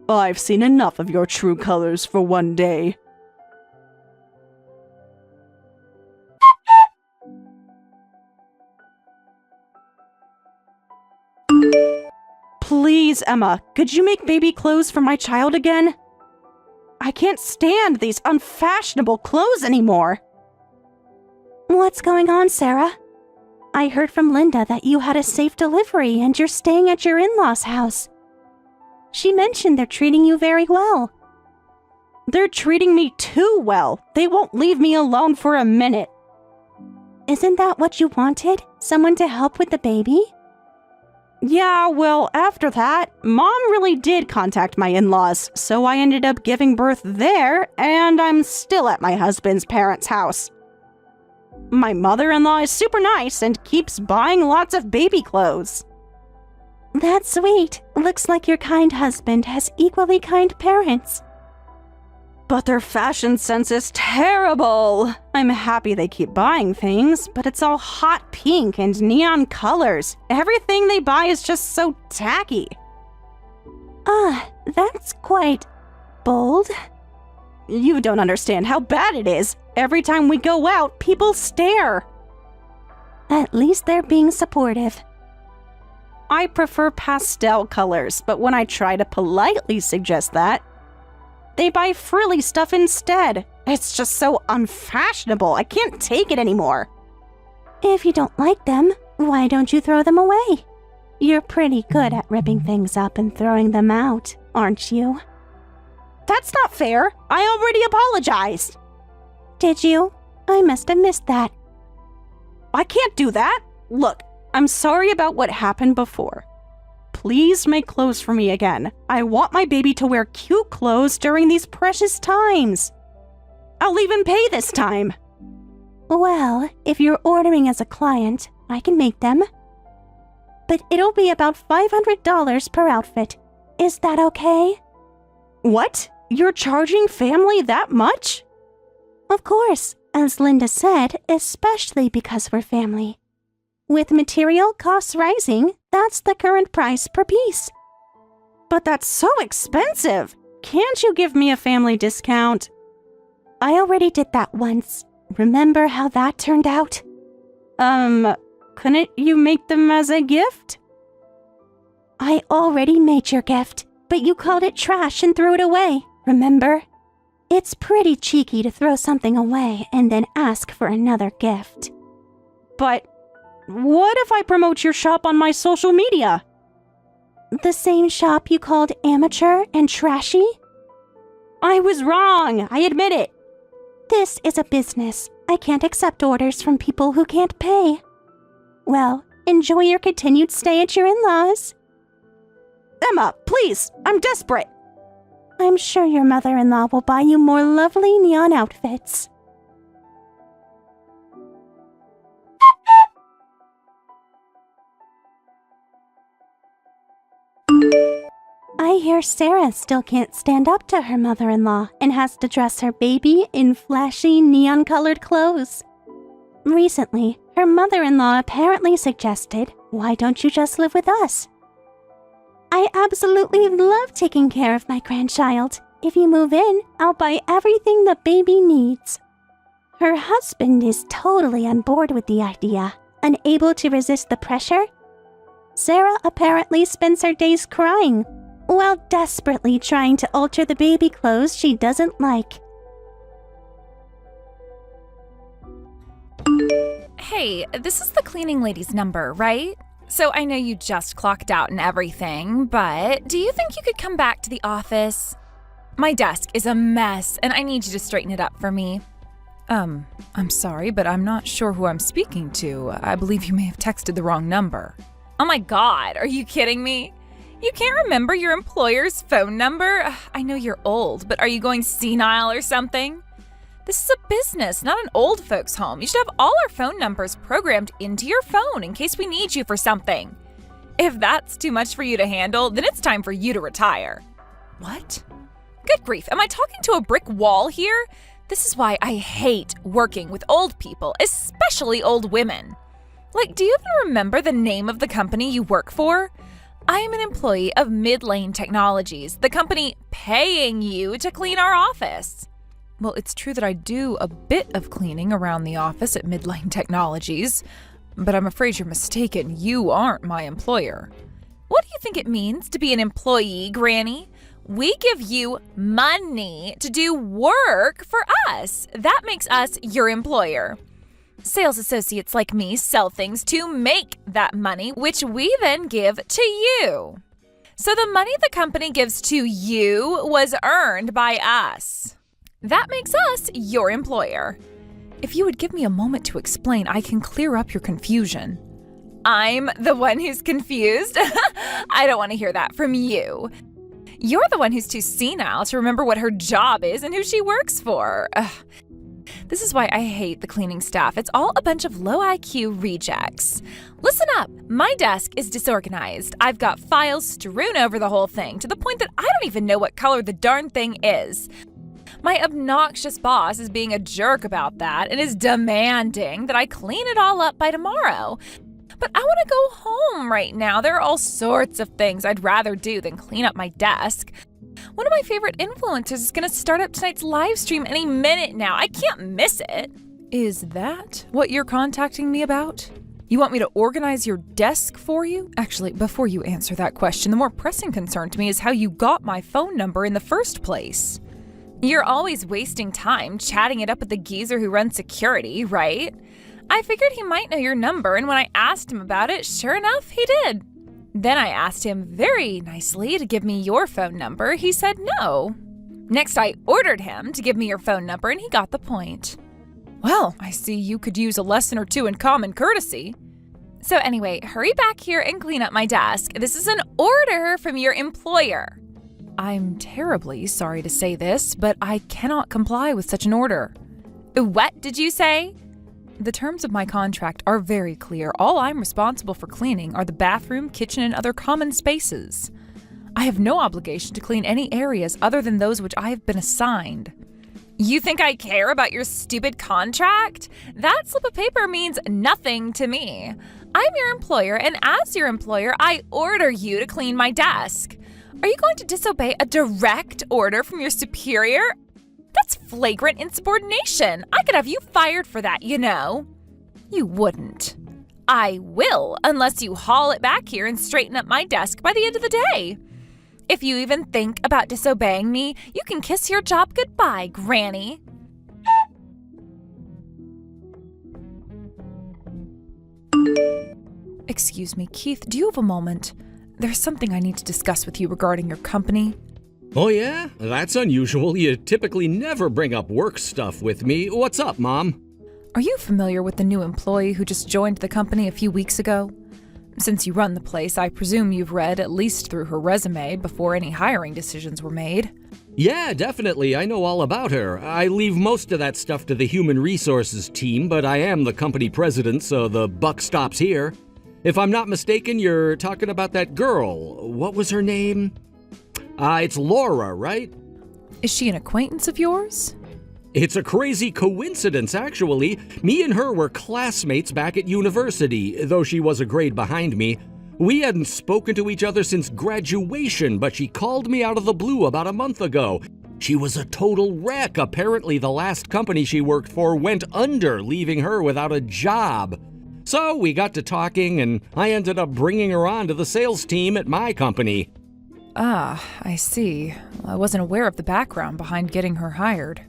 I've seen enough of your true colors for one day. Please, Emma, could you make baby clothes for my child again? I can't stand these unfashionable clothes anymore. What's going on, Sarah? I heard from Linda that you had a safe delivery and you're staying at your in-laws' house. She mentioned they're treating you very well. They're treating me too well. They won't leave me alone for a minute. Isn't that what you wanted? Someone to help with the baby? Yeah, well, after that, Mom really did contact my in-laws, so I ended up giving birth there, and I'm still at my husband's parents' house. My mother-in-law is super nice and keeps buying lots of baby clothes. That's sweet. Looks like your kind husband has equally kind parents. But their fashion sense is terrible. I'm happy they keep buying things, but it's all hot pink and neon colors. Everything they buy is just so tacky. That's quite bold. You don't understand how bad it is. Every time we go out, people stare. At least they're being supportive. I prefer pastel colors, but when I try to politely suggest that, they buy frilly stuff instead. It's just so unfashionable. I can't take it anymore. If you don't like them, why don't you throw them away? You're pretty good at ripping things up and throwing them out, aren't you? That's not fair. I already apologized. Did you? I must have missed that. I can't do that. Look, I'm sorry about what happened before. Please make clothes for me again. I want my baby to wear cute clothes during these precious times. I'll even pay this time. Well, if you're ordering as a client, I can make them. But it'll be about $500 per outfit. Is that okay? What? You're charging family that much? Of course, as Linda said, especially because we're family. With material costs rising, that's the current price per piece. But that's so expensive! Can't you give me a family discount? I already did that once. Remember how that turned out? Couldn't you make them as a gift? I already made your gift, but you called it trash and threw it away, remember? It's pretty cheeky to throw something away and then ask for another gift. But what if I promote your shop on my social media? The same shop you called amateur and trashy? I was wrong, I admit it. This is a business. I can't accept orders from people who can't pay. Well, enjoy your continued stay at your in-laws. Emma, please, I'm desperate. I'm sure your mother-in-law will buy you more lovely neon outfits. I hear Sarah still can't stand up to her mother-in-law and has to dress her baby in flashy neon-colored clothes. Recently, her mother-in-law apparently suggested, why don't you just live with us? I absolutely love taking care of my grandchild. If you move in, I'll buy everything the baby needs. Her husband is totally on board with the idea, unable to resist the pressure. Sarah apparently spends her days crying, while desperately trying to alter the baby clothes she doesn't like. Hey, this is the cleaning lady's number, right? So I know you just clocked out and everything, but do you think you could come back to the office? My desk is a mess, and I need you to straighten it up for me. I'm sorry, but I'm not sure who I'm speaking to. I believe you may have texted the wrong number. Oh my God, are you kidding me? You can't remember your employer's phone number? I know you're old, but are you going senile or something? This is a business, not an old folks' home. You should have all our phone numbers programmed into your phone in case we need you for something. If that's too much for you to handle, then it's time for you to retire. What? Good grief, am I talking to a brick wall here? This is why I hate working with old people, especially old women. Like, do you even remember the name of the company you work for? I am an employee of Midlane Technologies, the company paying you to clean our office. Well, it's true that I do a bit of cleaning around the office at Midlane Technologies, but I'm afraid you're mistaken. You aren't my employer. What do you think it means to be an employee, Granny? We give you money to do work for us. That makes us your employer. Sales associates like me sell things to make that money, which we then give to you. So the money the company gives to you was earned by us. That makes us your employer. If you would give me a moment to explain, I can clear up your confusion. I'm the one who's confused? I don't want to hear that from you. You're the one who's too senile to remember what her job is and who she works for. Ugh. This is why I hate the cleaning staff. It's all a bunch of low IQ rejects. Listen up. My desk is disorganized. I've got files strewn over the whole thing to the point that I don't even know what color the darn thing is. My obnoxious boss is being a jerk about that and is demanding that I clean it all up by tomorrow. But I want to go home right now. There are all sorts of things I'd rather do than clean up my desk. One of my favorite influencers is going to start up tonight's live stream any minute now. I can't miss it. Is that what you're contacting me about? You want me to organize your desk for you? Actually, before you answer that question, the more pressing concern to me is how you got my phone number in the first place. You're always wasting time chatting it up with the geezer who runs security, right? I figured he might know your number, and when I asked him about it, sure enough, he did. Then I asked him very nicely to give me your phone number. He said no. Next, I ordered him to give me your phone number, and he got the point. Well, I see you could use a lesson or two in common courtesy. So anyway, hurry back here and clean up my desk. This is an order from your employer. I'm terribly sorry to say this, but I cannot comply with such an order. What did you say? The terms of my contract are very clear. All I'm responsible for cleaning are the bathroom, kitchen, and other common spaces. I have no obligation to clean any areas other than those which I have been assigned. You think I care about your stupid contract? That slip of paper means nothing to me. I'm your employer, and as your employer, I order you to clean my desk. Are you going to disobey a direct order from your superior? That's flagrant insubordination. I could have you fired for that, you know. You wouldn't. I will, unless you haul it back here and straighten up my desk by the end of the day. If you even think about disobeying me, you can kiss your job goodbye, Granny. Excuse me, Keith, do you have a moment? There's something I need to discuss with you regarding your company. Oh yeah? That's unusual. You typically never bring up work stuff with me. What's up, Mom? Are you familiar with the new employee who just joined the company a few weeks ago? Since you run the place, I presume you've read at least through her resume before any hiring decisions were made. Yeah, definitely. I know all about her. I leave most of that stuff to the human resources team, but I am the company president, so the buck stops here. If I'm not mistaken, you're talking about that girl. What was her name? It's Laura, right? Is she an acquaintance of yours? It's a crazy coincidence, actually. Me and her were classmates back at university, though she was a grade behind me. We hadn't spoken to each other since graduation, but she called me out of the blue about a month ago. She was a total wreck. Apparently, the last company she worked for went under, leaving her without a job. So we got to talking, and I ended up bringing her on to the sales team at my company. Ah, I see. Well, I wasn't aware of the background behind getting her hired.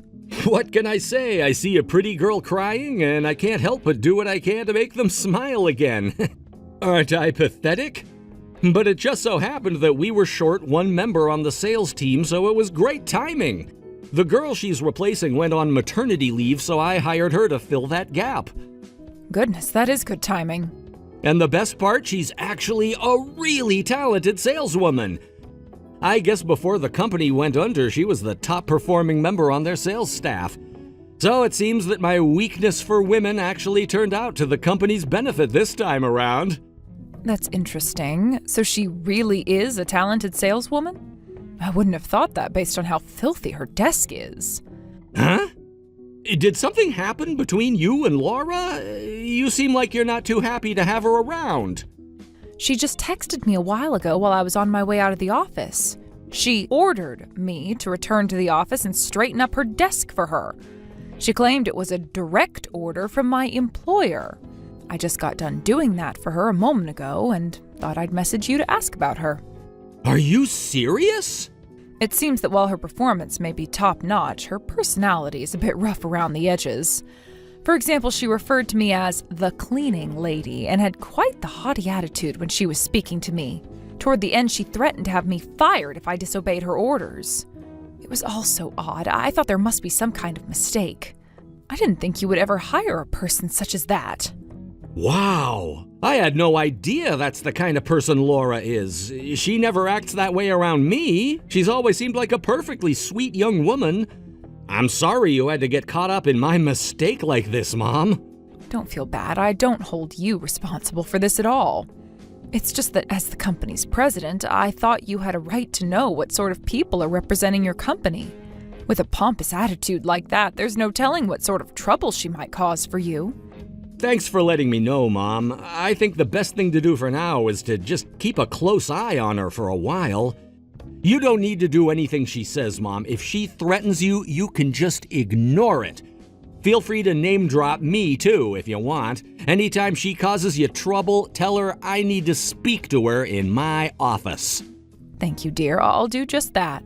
What can I say? I see a pretty girl crying, and I can't help but do what I can to make them smile again. Aren't I pathetic? But it just so happened that we were short one member on the sales team, so it was great timing. The girl she's replacing went on maternity leave, so I hired her to fill that gap. Goodness, that is good timing. And the best part, she's actually a really talented saleswoman. I guess before the company went under, she was the top performing member on their sales staff. So it seems that my weakness for women actually turned out to the company's benefit this time around. That's interesting. So she really is a talented saleswoman? I wouldn't have thought that based on how filthy her desk is. Huh? Did something happen between you and Laura? You seem like you're not too happy to have her around. She just texted me a while ago while I was on my way out of the office. She ordered me to return to the office and straighten up her desk for her. She claimed it was a direct order from my employer. I just got done doing that for her a moment ago and thought I'd message you to ask about her. Are you serious? It seems that while her performance may be top-notch, her personality is a bit rough around the edges. For example, she referred to me as the cleaning lady and had quite the haughty attitude when she was speaking to me. Toward the end, she threatened to have me fired if I disobeyed her orders. It was all so odd. I thought there must be some kind of mistake. I didn't think you would ever hire a person such as that. Wow. I had no idea that's the kind of person Laura is. She never acts that way around me. She's always seemed like a perfectly sweet young woman. I'm sorry you had to get caught up in my mistake like this, Mom. Don't feel bad. I don't hold you responsible for this at all. It's just that as the company's president, I thought you had a right to know what sort of people are representing your company. With a pompous attitude like that, there's no telling what sort of trouble she might cause for you. Thanks for letting me know, Mom. I think the best thing to do for now is to just keep a close eye on her for a while. You don't need to do anything she says, Mom. If she threatens you, you can just ignore it. Feel free to name drop me, too, if you want. Anytime she causes you trouble, tell her I need to speak to her in my office. Thank you, dear. I'll do just that.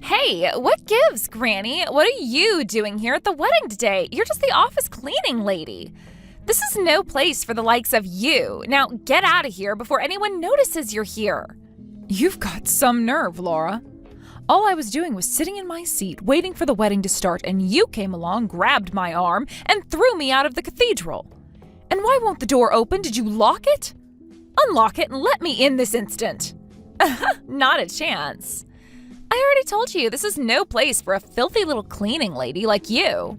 Hey, what gives, Granny? What are you doing here at the wedding today? You're just the office cleaning lady. This is no place for the likes of you. Now get out of here before anyone notices you're here. You've got some nerve, Laura. All I was doing was sitting in my seat, waiting for the wedding to start, and you came along, grabbed my arm, and threw me out of the cathedral. And why won't the door open? Did you lock it? Unlock it and let me in this instant. Not a chance. I already told you, this is no place for a filthy little cleaning lady like you.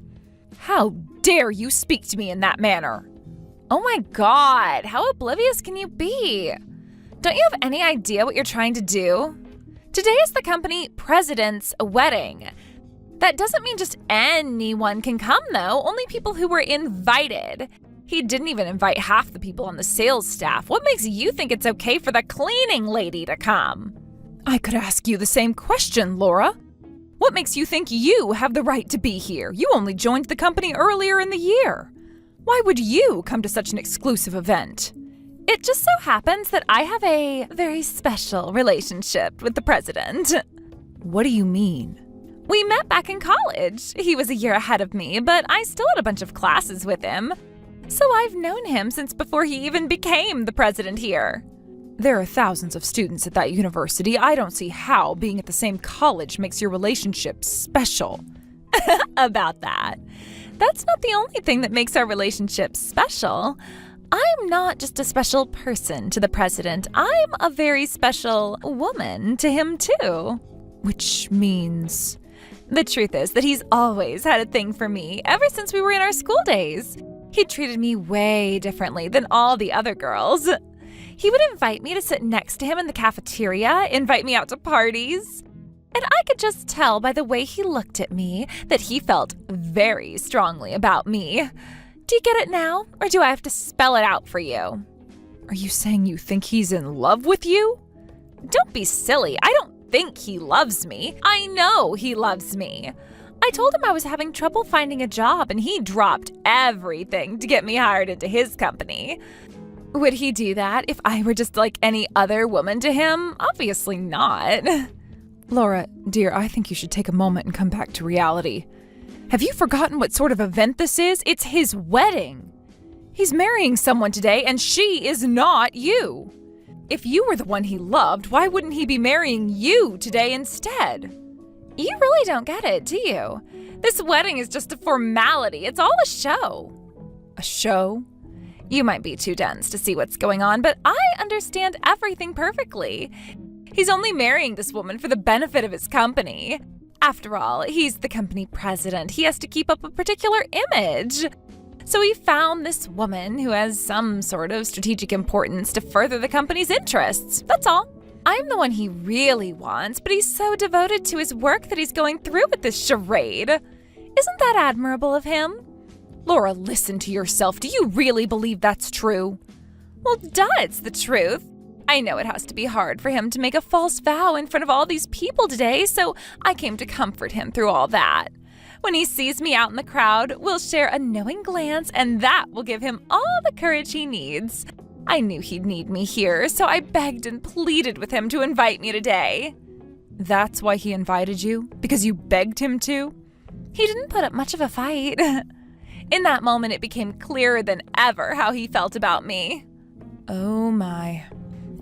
How dare you speak to me in that manner? Oh my God, how oblivious can you be? Don't you have any idea what you're trying to do? Today is the company president's wedding. That doesn't mean just anyone can come, though. Only people who were invited. He didn't even invite half the people on the sales staff. What makes you think it's okay for the cleaning lady to come? I could ask you the same question, Laura. What makes you think you have the right to be here? You only joined the company earlier in the year. Why would you come to such an exclusive event? It just so happens that I have a very special relationship with the president. What do you mean? We met back in college. He was a year ahead of me, but I still had a bunch of classes with him. So I've known him since before he even became the president here. There are thousands of students at that university. I don't see how being at the same college makes your relationship special. About that. That's not the only thing that makes our relationship special. I'm not just a special person to the president. I'm a very special woman to him too. Which means... The truth is that he's always had a thing for me ever since we were in our school days. He treated me way differently than all the other girls. He would invite me to sit next to him in the cafeteria, invite me out to parties. And I could just tell by the way he looked at me that he felt very strongly about me. Do you get it now, or do I have to spell it out for you? Are you saying you think he's in love with you? Don't be silly. I don't think he loves me. I know he loves me. I told him I was having trouble finding a job, and he dropped everything to get me hired into his company. Would he do that if I were just like any other woman to him? Obviously not. Laura, dear, I think you should take a moment and come back to reality. Have you forgotten what sort of event this is? It's his wedding. He's marrying someone today, and she is not you. If you were the one he loved, why wouldn't he be marrying you today instead? You really don't get it, do you? This wedding is just a formality. It's all a show. A show? You might be too dense to see what's going on, but I understand everything perfectly. He's only marrying this woman for the benefit of his company. After all, he's the company president. He has to keep up a particular image. So he found this woman who has some sort of strategic importance to further the company's interests. That's all. I'm the one he really wants, but he's so devoted to his work that he's going through with this charade. Isn't that admirable of him? Laura, listen to yourself. Do you really believe that's true? Well, duh, it's the truth. I know it has to be hard for him to make a false vow in front of all these people today, so I came to comfort him through all that. When he sees me out in the crowd, we'll share a knowing glance, and that will give him all the courage he needs. I knew he'd need me here, so I begged and pleaded with him to invite me today. That's why he invited you? Because you begged him to? He didn't put up much of a fight. In that moment, it became clearer than ever how he felt about me. Oh my.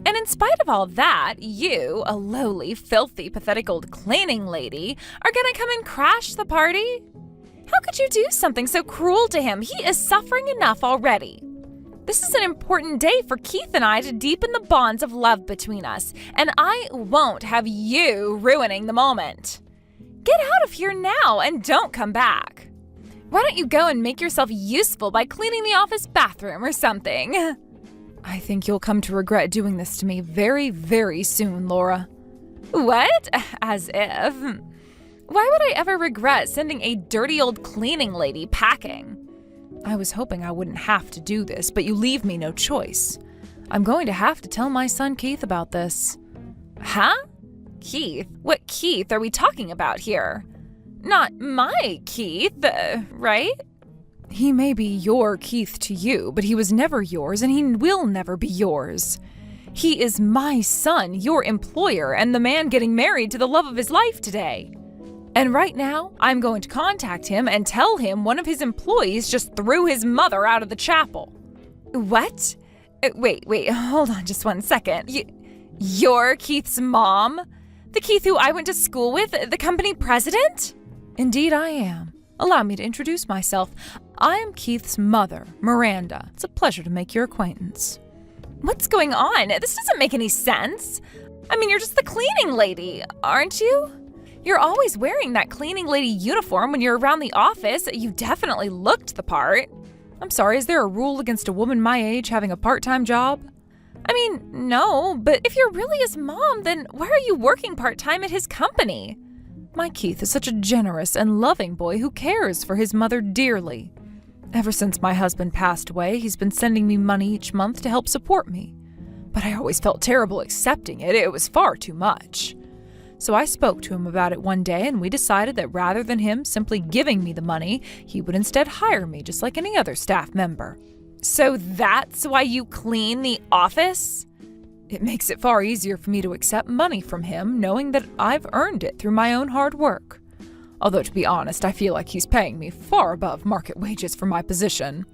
And in spite of all that, you, a lowly, filthy, pathetic old cleaning lady, are gonna come and crash the party? How could you do something so cruel to him? He is suffering enough already. This is an important day for Keith and I to deepen the bonds of love between us, and I won't have you ruining the moment. Get out of here now and don't come back. Why don't you go and make yourself useful by cleaning the office bathroom or something? I think you'll come to regret doing this to me very, very soon, Laura. What? As if. Why would I ever regret sending a dirty old cleaning lady packing? I was hoping I wouldn't have to do this, but you leave me no choice. I'm going to have to tell my son Keith about this. Huh? Keith? What Keith are we talking about here? Not my Keith, right? He may be your Keith to you, but he was never yours and he will never be yours. He is my son, your employer, and the man getting married to the love of his life today. And right now, I'm going to contact him and tell him one of his employees just threw his mother out of the chapel. What? Wait, hold on just 1 second. You're Keith's mom? The Keith who I went to school with, the company president? Indeed I am. Allow me to introduce myself. I am Keith's mother, Miranda. It's a pleasure to make your acquaintance. What's going on? This doesn't make any sense. I mean, you're just the cleaning lady, aren't you? You're always wearing that cleaning lady uniform when you're around the office. You definitely looked the part. I'm sorry, is there a rule against a woman my age having a part-time job? I mean, no, but if you're really his mom, then why are you working part-time at his company? My Keith is such a generous and loving boy who cares for his mother dearly. Ever since my husband passed away, he's been sending me money each month to help support me. But I always felt terrible accepting it. It was far too much. So I spoke to him about it one day, and we decided that rather than him simply giving me the money, he would instead hire me just like any other staff member. So that's why you clean the office? It makes it far easier for me to accept money from him, knowing that I've earned it through my own hard work. Although, to be honest, I feel like he's paying me far above market wages for my position.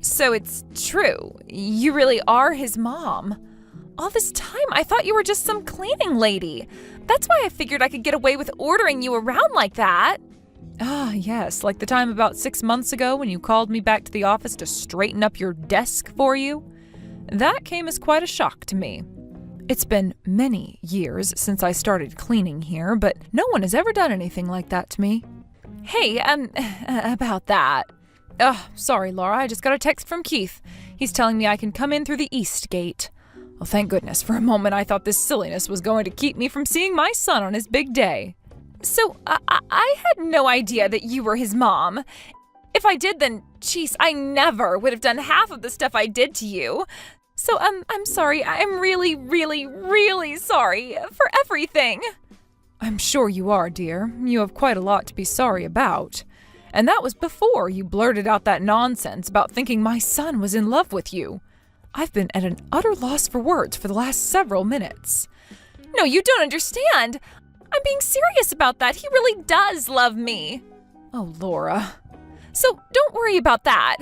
So it's true. You really are his mom. All this time, I thought you were just some cleaning lady. That's why I figured I could get away with ordering you around like that. Ah, yes, like the time about 6 months ago when you called me back to the office to straighten up your desk for you. That came as quite a shock to me. It's been many years since I started cleaning here, but no one has ever done anything like that to me. Hey, about that. Sorry, Laura, I just got a text from Keith. He's telling me I can come in through the east gate. Well, thank goodness. For a moment, I thought this silliness was going to keep me from seeing my son on his big day. So, I had no idea that you were his mom. If I did, then, geez, I never would have done half of the stuff I did to you. So, I'm sorry. I'm really, really, really sorry for everything. I'm sure you are, dear. You have quite a lot to be sorry about. And that was before you blurted out that nonsense about thinking my son was in love with you. I've been at an utter loss for words for the last several minutes. No, you don't understand. I'm being serious about that. He really does love me. Oh, Laura. So don't worry about that.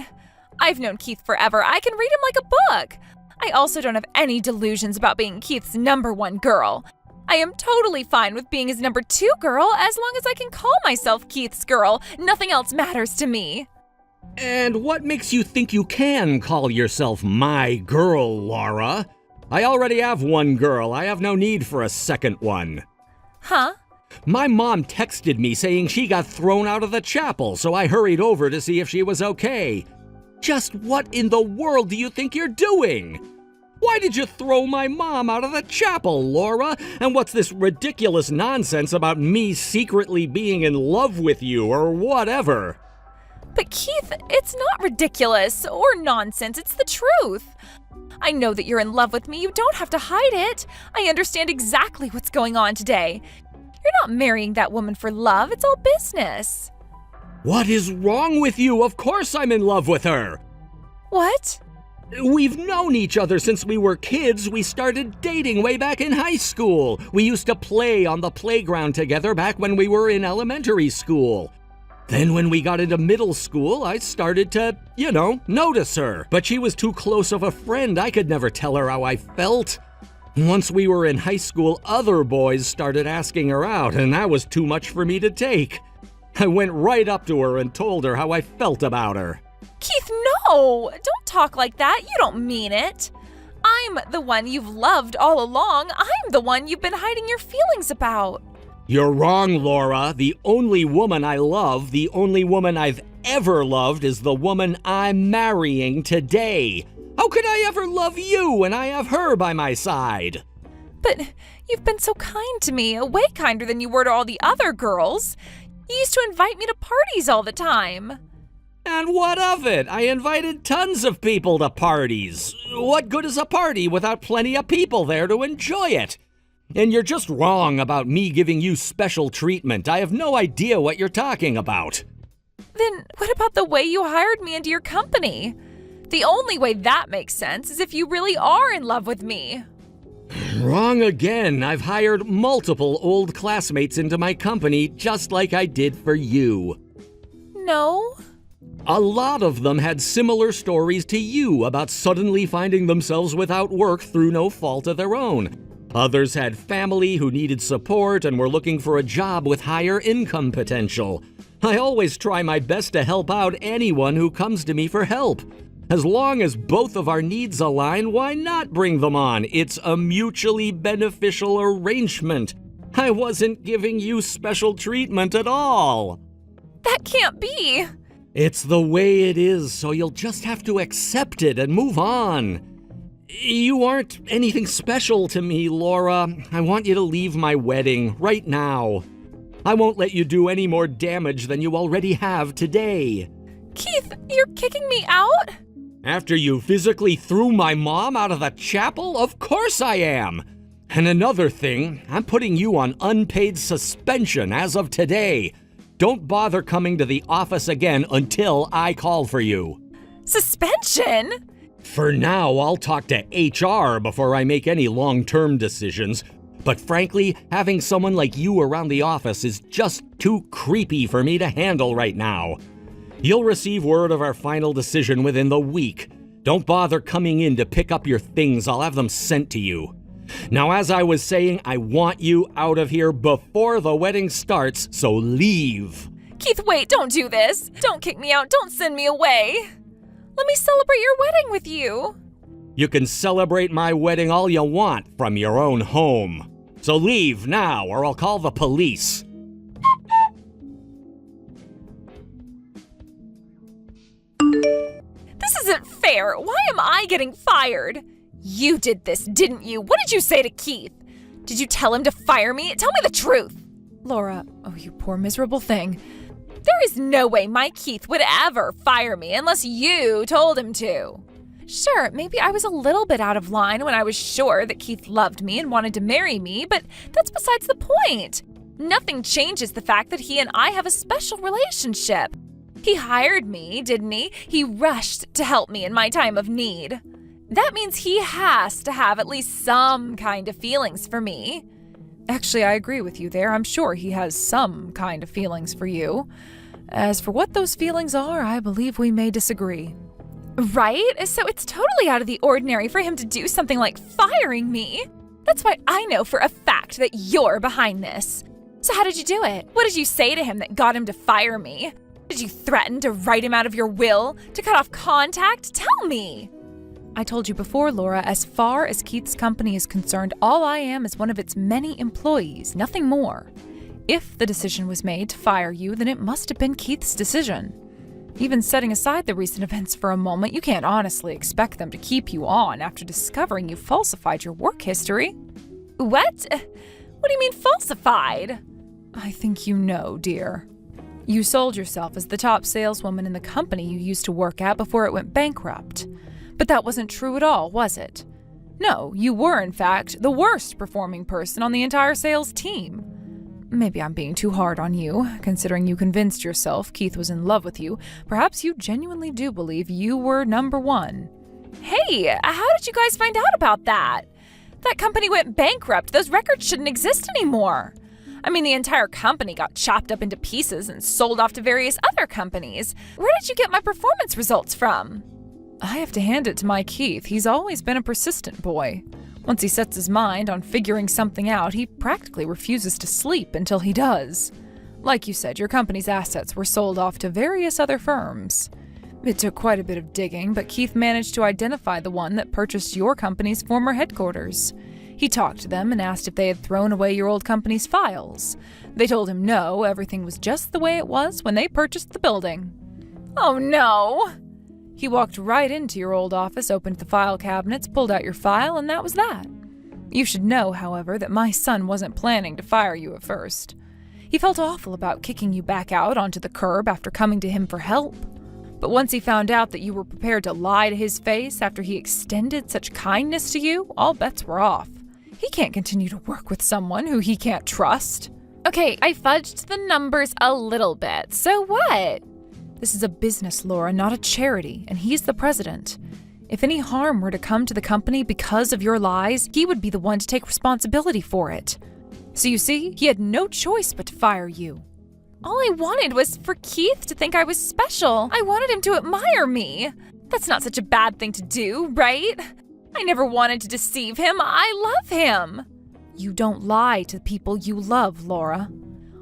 I've known Keith forever. I can read him like a book. I also don't have any delusions about being Keith's #1 girl. I am totally fine with being his #2 girl as long as I can call myself Keith's girl. Nothing else matters to me. And what makes you think you can call yourself my girl, Laura? I already have one girl. I have no need for a second one. Huh? My mom texted me saying she got thrown out of the chapel, so I hurried over to see if she was okay. Just what in the world do you think you're doing? Why did you throw my mom out of the chapel, Laura? And what's this ridiculous nonsense about me secretly being in love with you or whatever? But Keith, it's not ridiculous or nonsense. It's the truth. I know that you're in love with me. You don't have to hide it. I understand exactly what's going on today. You're not marrying that woman for love. It's all business. What is wrong with you? Of course I'm in love with her. What? We've known each other since we were kids. We started dating way back in high school. We used to play on the playground together back when we were in elementary school. Then when we got into middle school, I started to, notice her. But she was too close of a friend. I could never tell her how I felt. Once we were in high school, other boys started asking her out, and that was too much for me to take. I went right up to her and told her how I felt about her. Keith, no! Don't talk like that. You don't mean it. I'm the one you've loved all along. I'm the one you've been hiding your feelings about. You're wrong, Laura. The only woman I love, the only woman I've ever loved is the woman I'm marrying today. How could I ever love you when I have her by my side? But you've been so kind to me, way kinder than you were to all the other girls. You used to invite me to parties all the time. And what of it? I invited tons of people to parties. What good is a party without plenty of people there to enjoy it? And you're just wrong about me giving you special treatment. I have no idea what you're talking about. Then what about the way you hired me into your company? The only way that makes sense is if you really are in love with me. Wrong again. I've hired multiple old classmates into my company just like I did for you. No. A lot of them had similar stories to you about suddenly finding themselves without work through no fault of their own. Others had family who needed support and were looking for a job with higher income potential. I always try my best to help out anyone who comes to me for help. As long as both of our needs align, why not bring them on? It's a mutually beneficial arrangement. I wasn't giving you special treatment at all. That can't be. It's the way it is, so you'll just have to accept it and move on. You aren't anything special to me, Laura. I want you to leave my wedding right now. I won't let you do any more damage than you already have today. Keith, you're kicking me out? After you physically threw my mom out of the chapel? Of course I am! And another thing, I'm putting you on unpaid suspension as of today. Don't bother coming to the office again until I call for you. Suspension? For now, I'll talk to HR before I make any long-term decisions. But frankly, having someone like you around the office is just too creepy for me to handle right now. You'll receive word of our final decision within the week. Don't bother coming in to pick up your things. I'll have them sent to you. Now, as I was saying, I want you out of here before the wedding starts, so leave. Keith, wait, don't do this. Don't kick me out. Don't send me away. Let me celebrate your wedding with you. You can celebrate my wedding all you want from your own home. So leave now, or I'll call the police. This isn't fair. Why am I getting fired? You did this, didn't you? What did you say to Keith? Did you tell him to fire me? Tell me the truth. Laura, oh, you poor miserable thing. There is no way my Keith would ever fire me unless you told him to. Sure, maybe I was a little bit out of line when I was sure that Keith loved me and wanted to marry me, but that's besides the point. Nothing changes the fact that he and I have a special relationship. He hired me, didn't he? He rushed to help me in my time of need. That means he has to have at least some kind of feelings for me. Actually, I agree with you there. I'm sure he has some kind of feelings for you. As for what those feelings are, I believe we may disagree. Right? So it's totally out of the ordinary for him to do something like firing me. That's why I know for a fact that you're behind this. So how did you do it? What did you say to him that got him to fire me? Did you threaten to write him out of your will? To cut off contact? Tell me! I told you before, Laura, as far as Keith's company is concerned, all I am is one of its many employees, nothing more. If the decision was made to fire you, then it must have been Keith's decision. Even setting aside the recent events for a moment, you can't honestly expect them to keep you on after discovering you falsified your work history. What? What do you mean falsified? I think you know, dear. You sold yourself as the top saleswoman in the company you used to work at before it went bankrupt. But that wasn't true at all, was it? No, you were, in fact, the worst performing person on the entire sales team. Maybe I'm being too hard on you, considering you convinced yourself Keith was in love with you. Perhaps you genuinely do believe you were number one. Hey, how did you guys find out about that? That company went bankrupt. Those records shouldn't exist anymore. I mean, the entire company got chopped up into pieces and sold off to various other companies. Where did you get my performance results from? I have to hand it to my Keith. He's always been a persistent boy. Once he sets his mind on figuring something out, he practically refuses to sleep until he does. Like you said, your company's assets were sold off to various other firms. It took quite a bit of digging, but Keith managed to identify the one that purchased your company's former headquarters. He talked to them and asked if they had thrown away your old company's files. They told him no, everything was just the way it was when they purchased the building. Oh no! He walked right into your old office, opened the file cabinets, pulled out your file, and that was that. You should know, however, that my son wasn't planning to fire you at first. He felt awful about kicking you back out onto the curb after coming to him for help. But once he found out that you were prepared to lie to his face after he extended such kindness to you, all bets were off. He can't continue to work with someone who he can't trust. Okay, I fudged the numbers a little bit, so what? This is a business, Laura, not a charity, and he's the president. If any harm were to come to the company because of your lies, he would be the one to take responsibility for it. So you see, he had no choice but to fire you. All I wanted was for Keith to think I was special. I wanted him to admire me. That's not such a bad thing to do, right? I never wanted to deceive him. I love him. You don't lie to the people you love, Laura.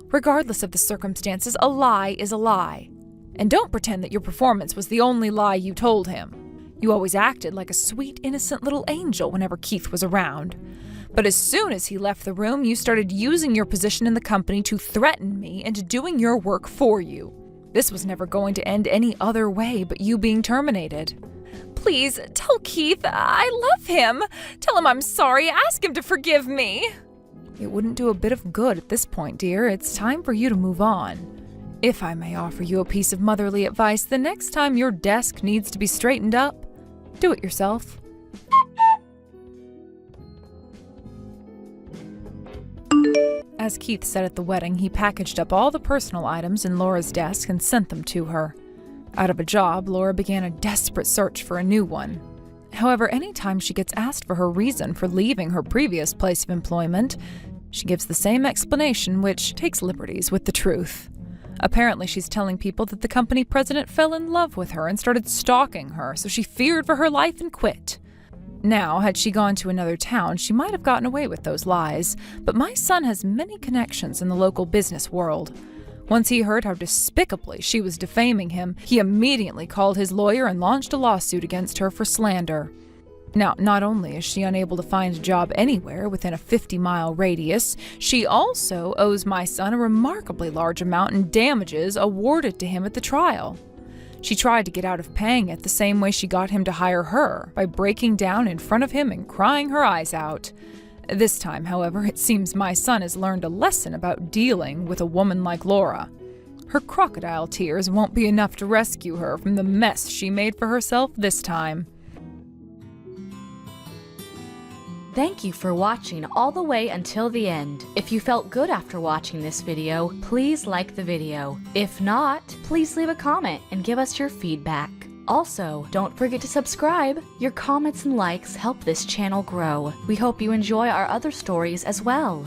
Regardless of the circumstances, a lie is a lie. And don't pretend that your performance was the only lie you told him. You always acted like a sweet, innocent little angel whenever Keith was around. But as soon as he left the room, you started using your position in the company to threaten me into doing your work for you. This was never going to end any other way but you being terminated. Please, tell Keith I love him. Tell him I'm sorry. Ask him to forgive me. It wouldn't do a bit of good at this point, dear. It's time for you to move on. If I may offer you a piece of motherly advice, the next time your desk needs to be straightened up, do it yourself. As Keith said at the wedding, he packaged up all the personal items in Laura's desk and sent them to her. Out of a job, Laura began a desperate search for a new one. However, anytime she gets asked for her reason for leaving her previous place of employment, she gives the same explanation, which takes liberties with the truth. Apparently, she's telling people that the company president fell in love with her and started stalking her, so she feared for her life and quit. Now, had she gone to another town, she might have gotten away with those lies, but my son has many connections in the local business world. Once he heard how despicably she was defaming him, he immediately called his lawyer and launched a lawsuit against her for slander. Now, not only is she unable to find a job anywhere within a 50-mile radius, she also owes my son a remarkably large amount in damages awarded to him at the trial. She tried to get out of paying it the same way she got him to hire her, by breaking down in front of him and crying her eyes out. This time, however, it seems my son has learned a lesson about dealing with a woman like Laura. Her crocodile tears won't be enough to rescue her from the mess she made for herself this time. Thank you for watching all the way until the end. If you felt good after watching this video, please like the video. If not, please leave a comment and give us your feedback. Also, don't forget to subscribe. Your comments and likes help this channel grow. We hope you enjoy our other stories as well.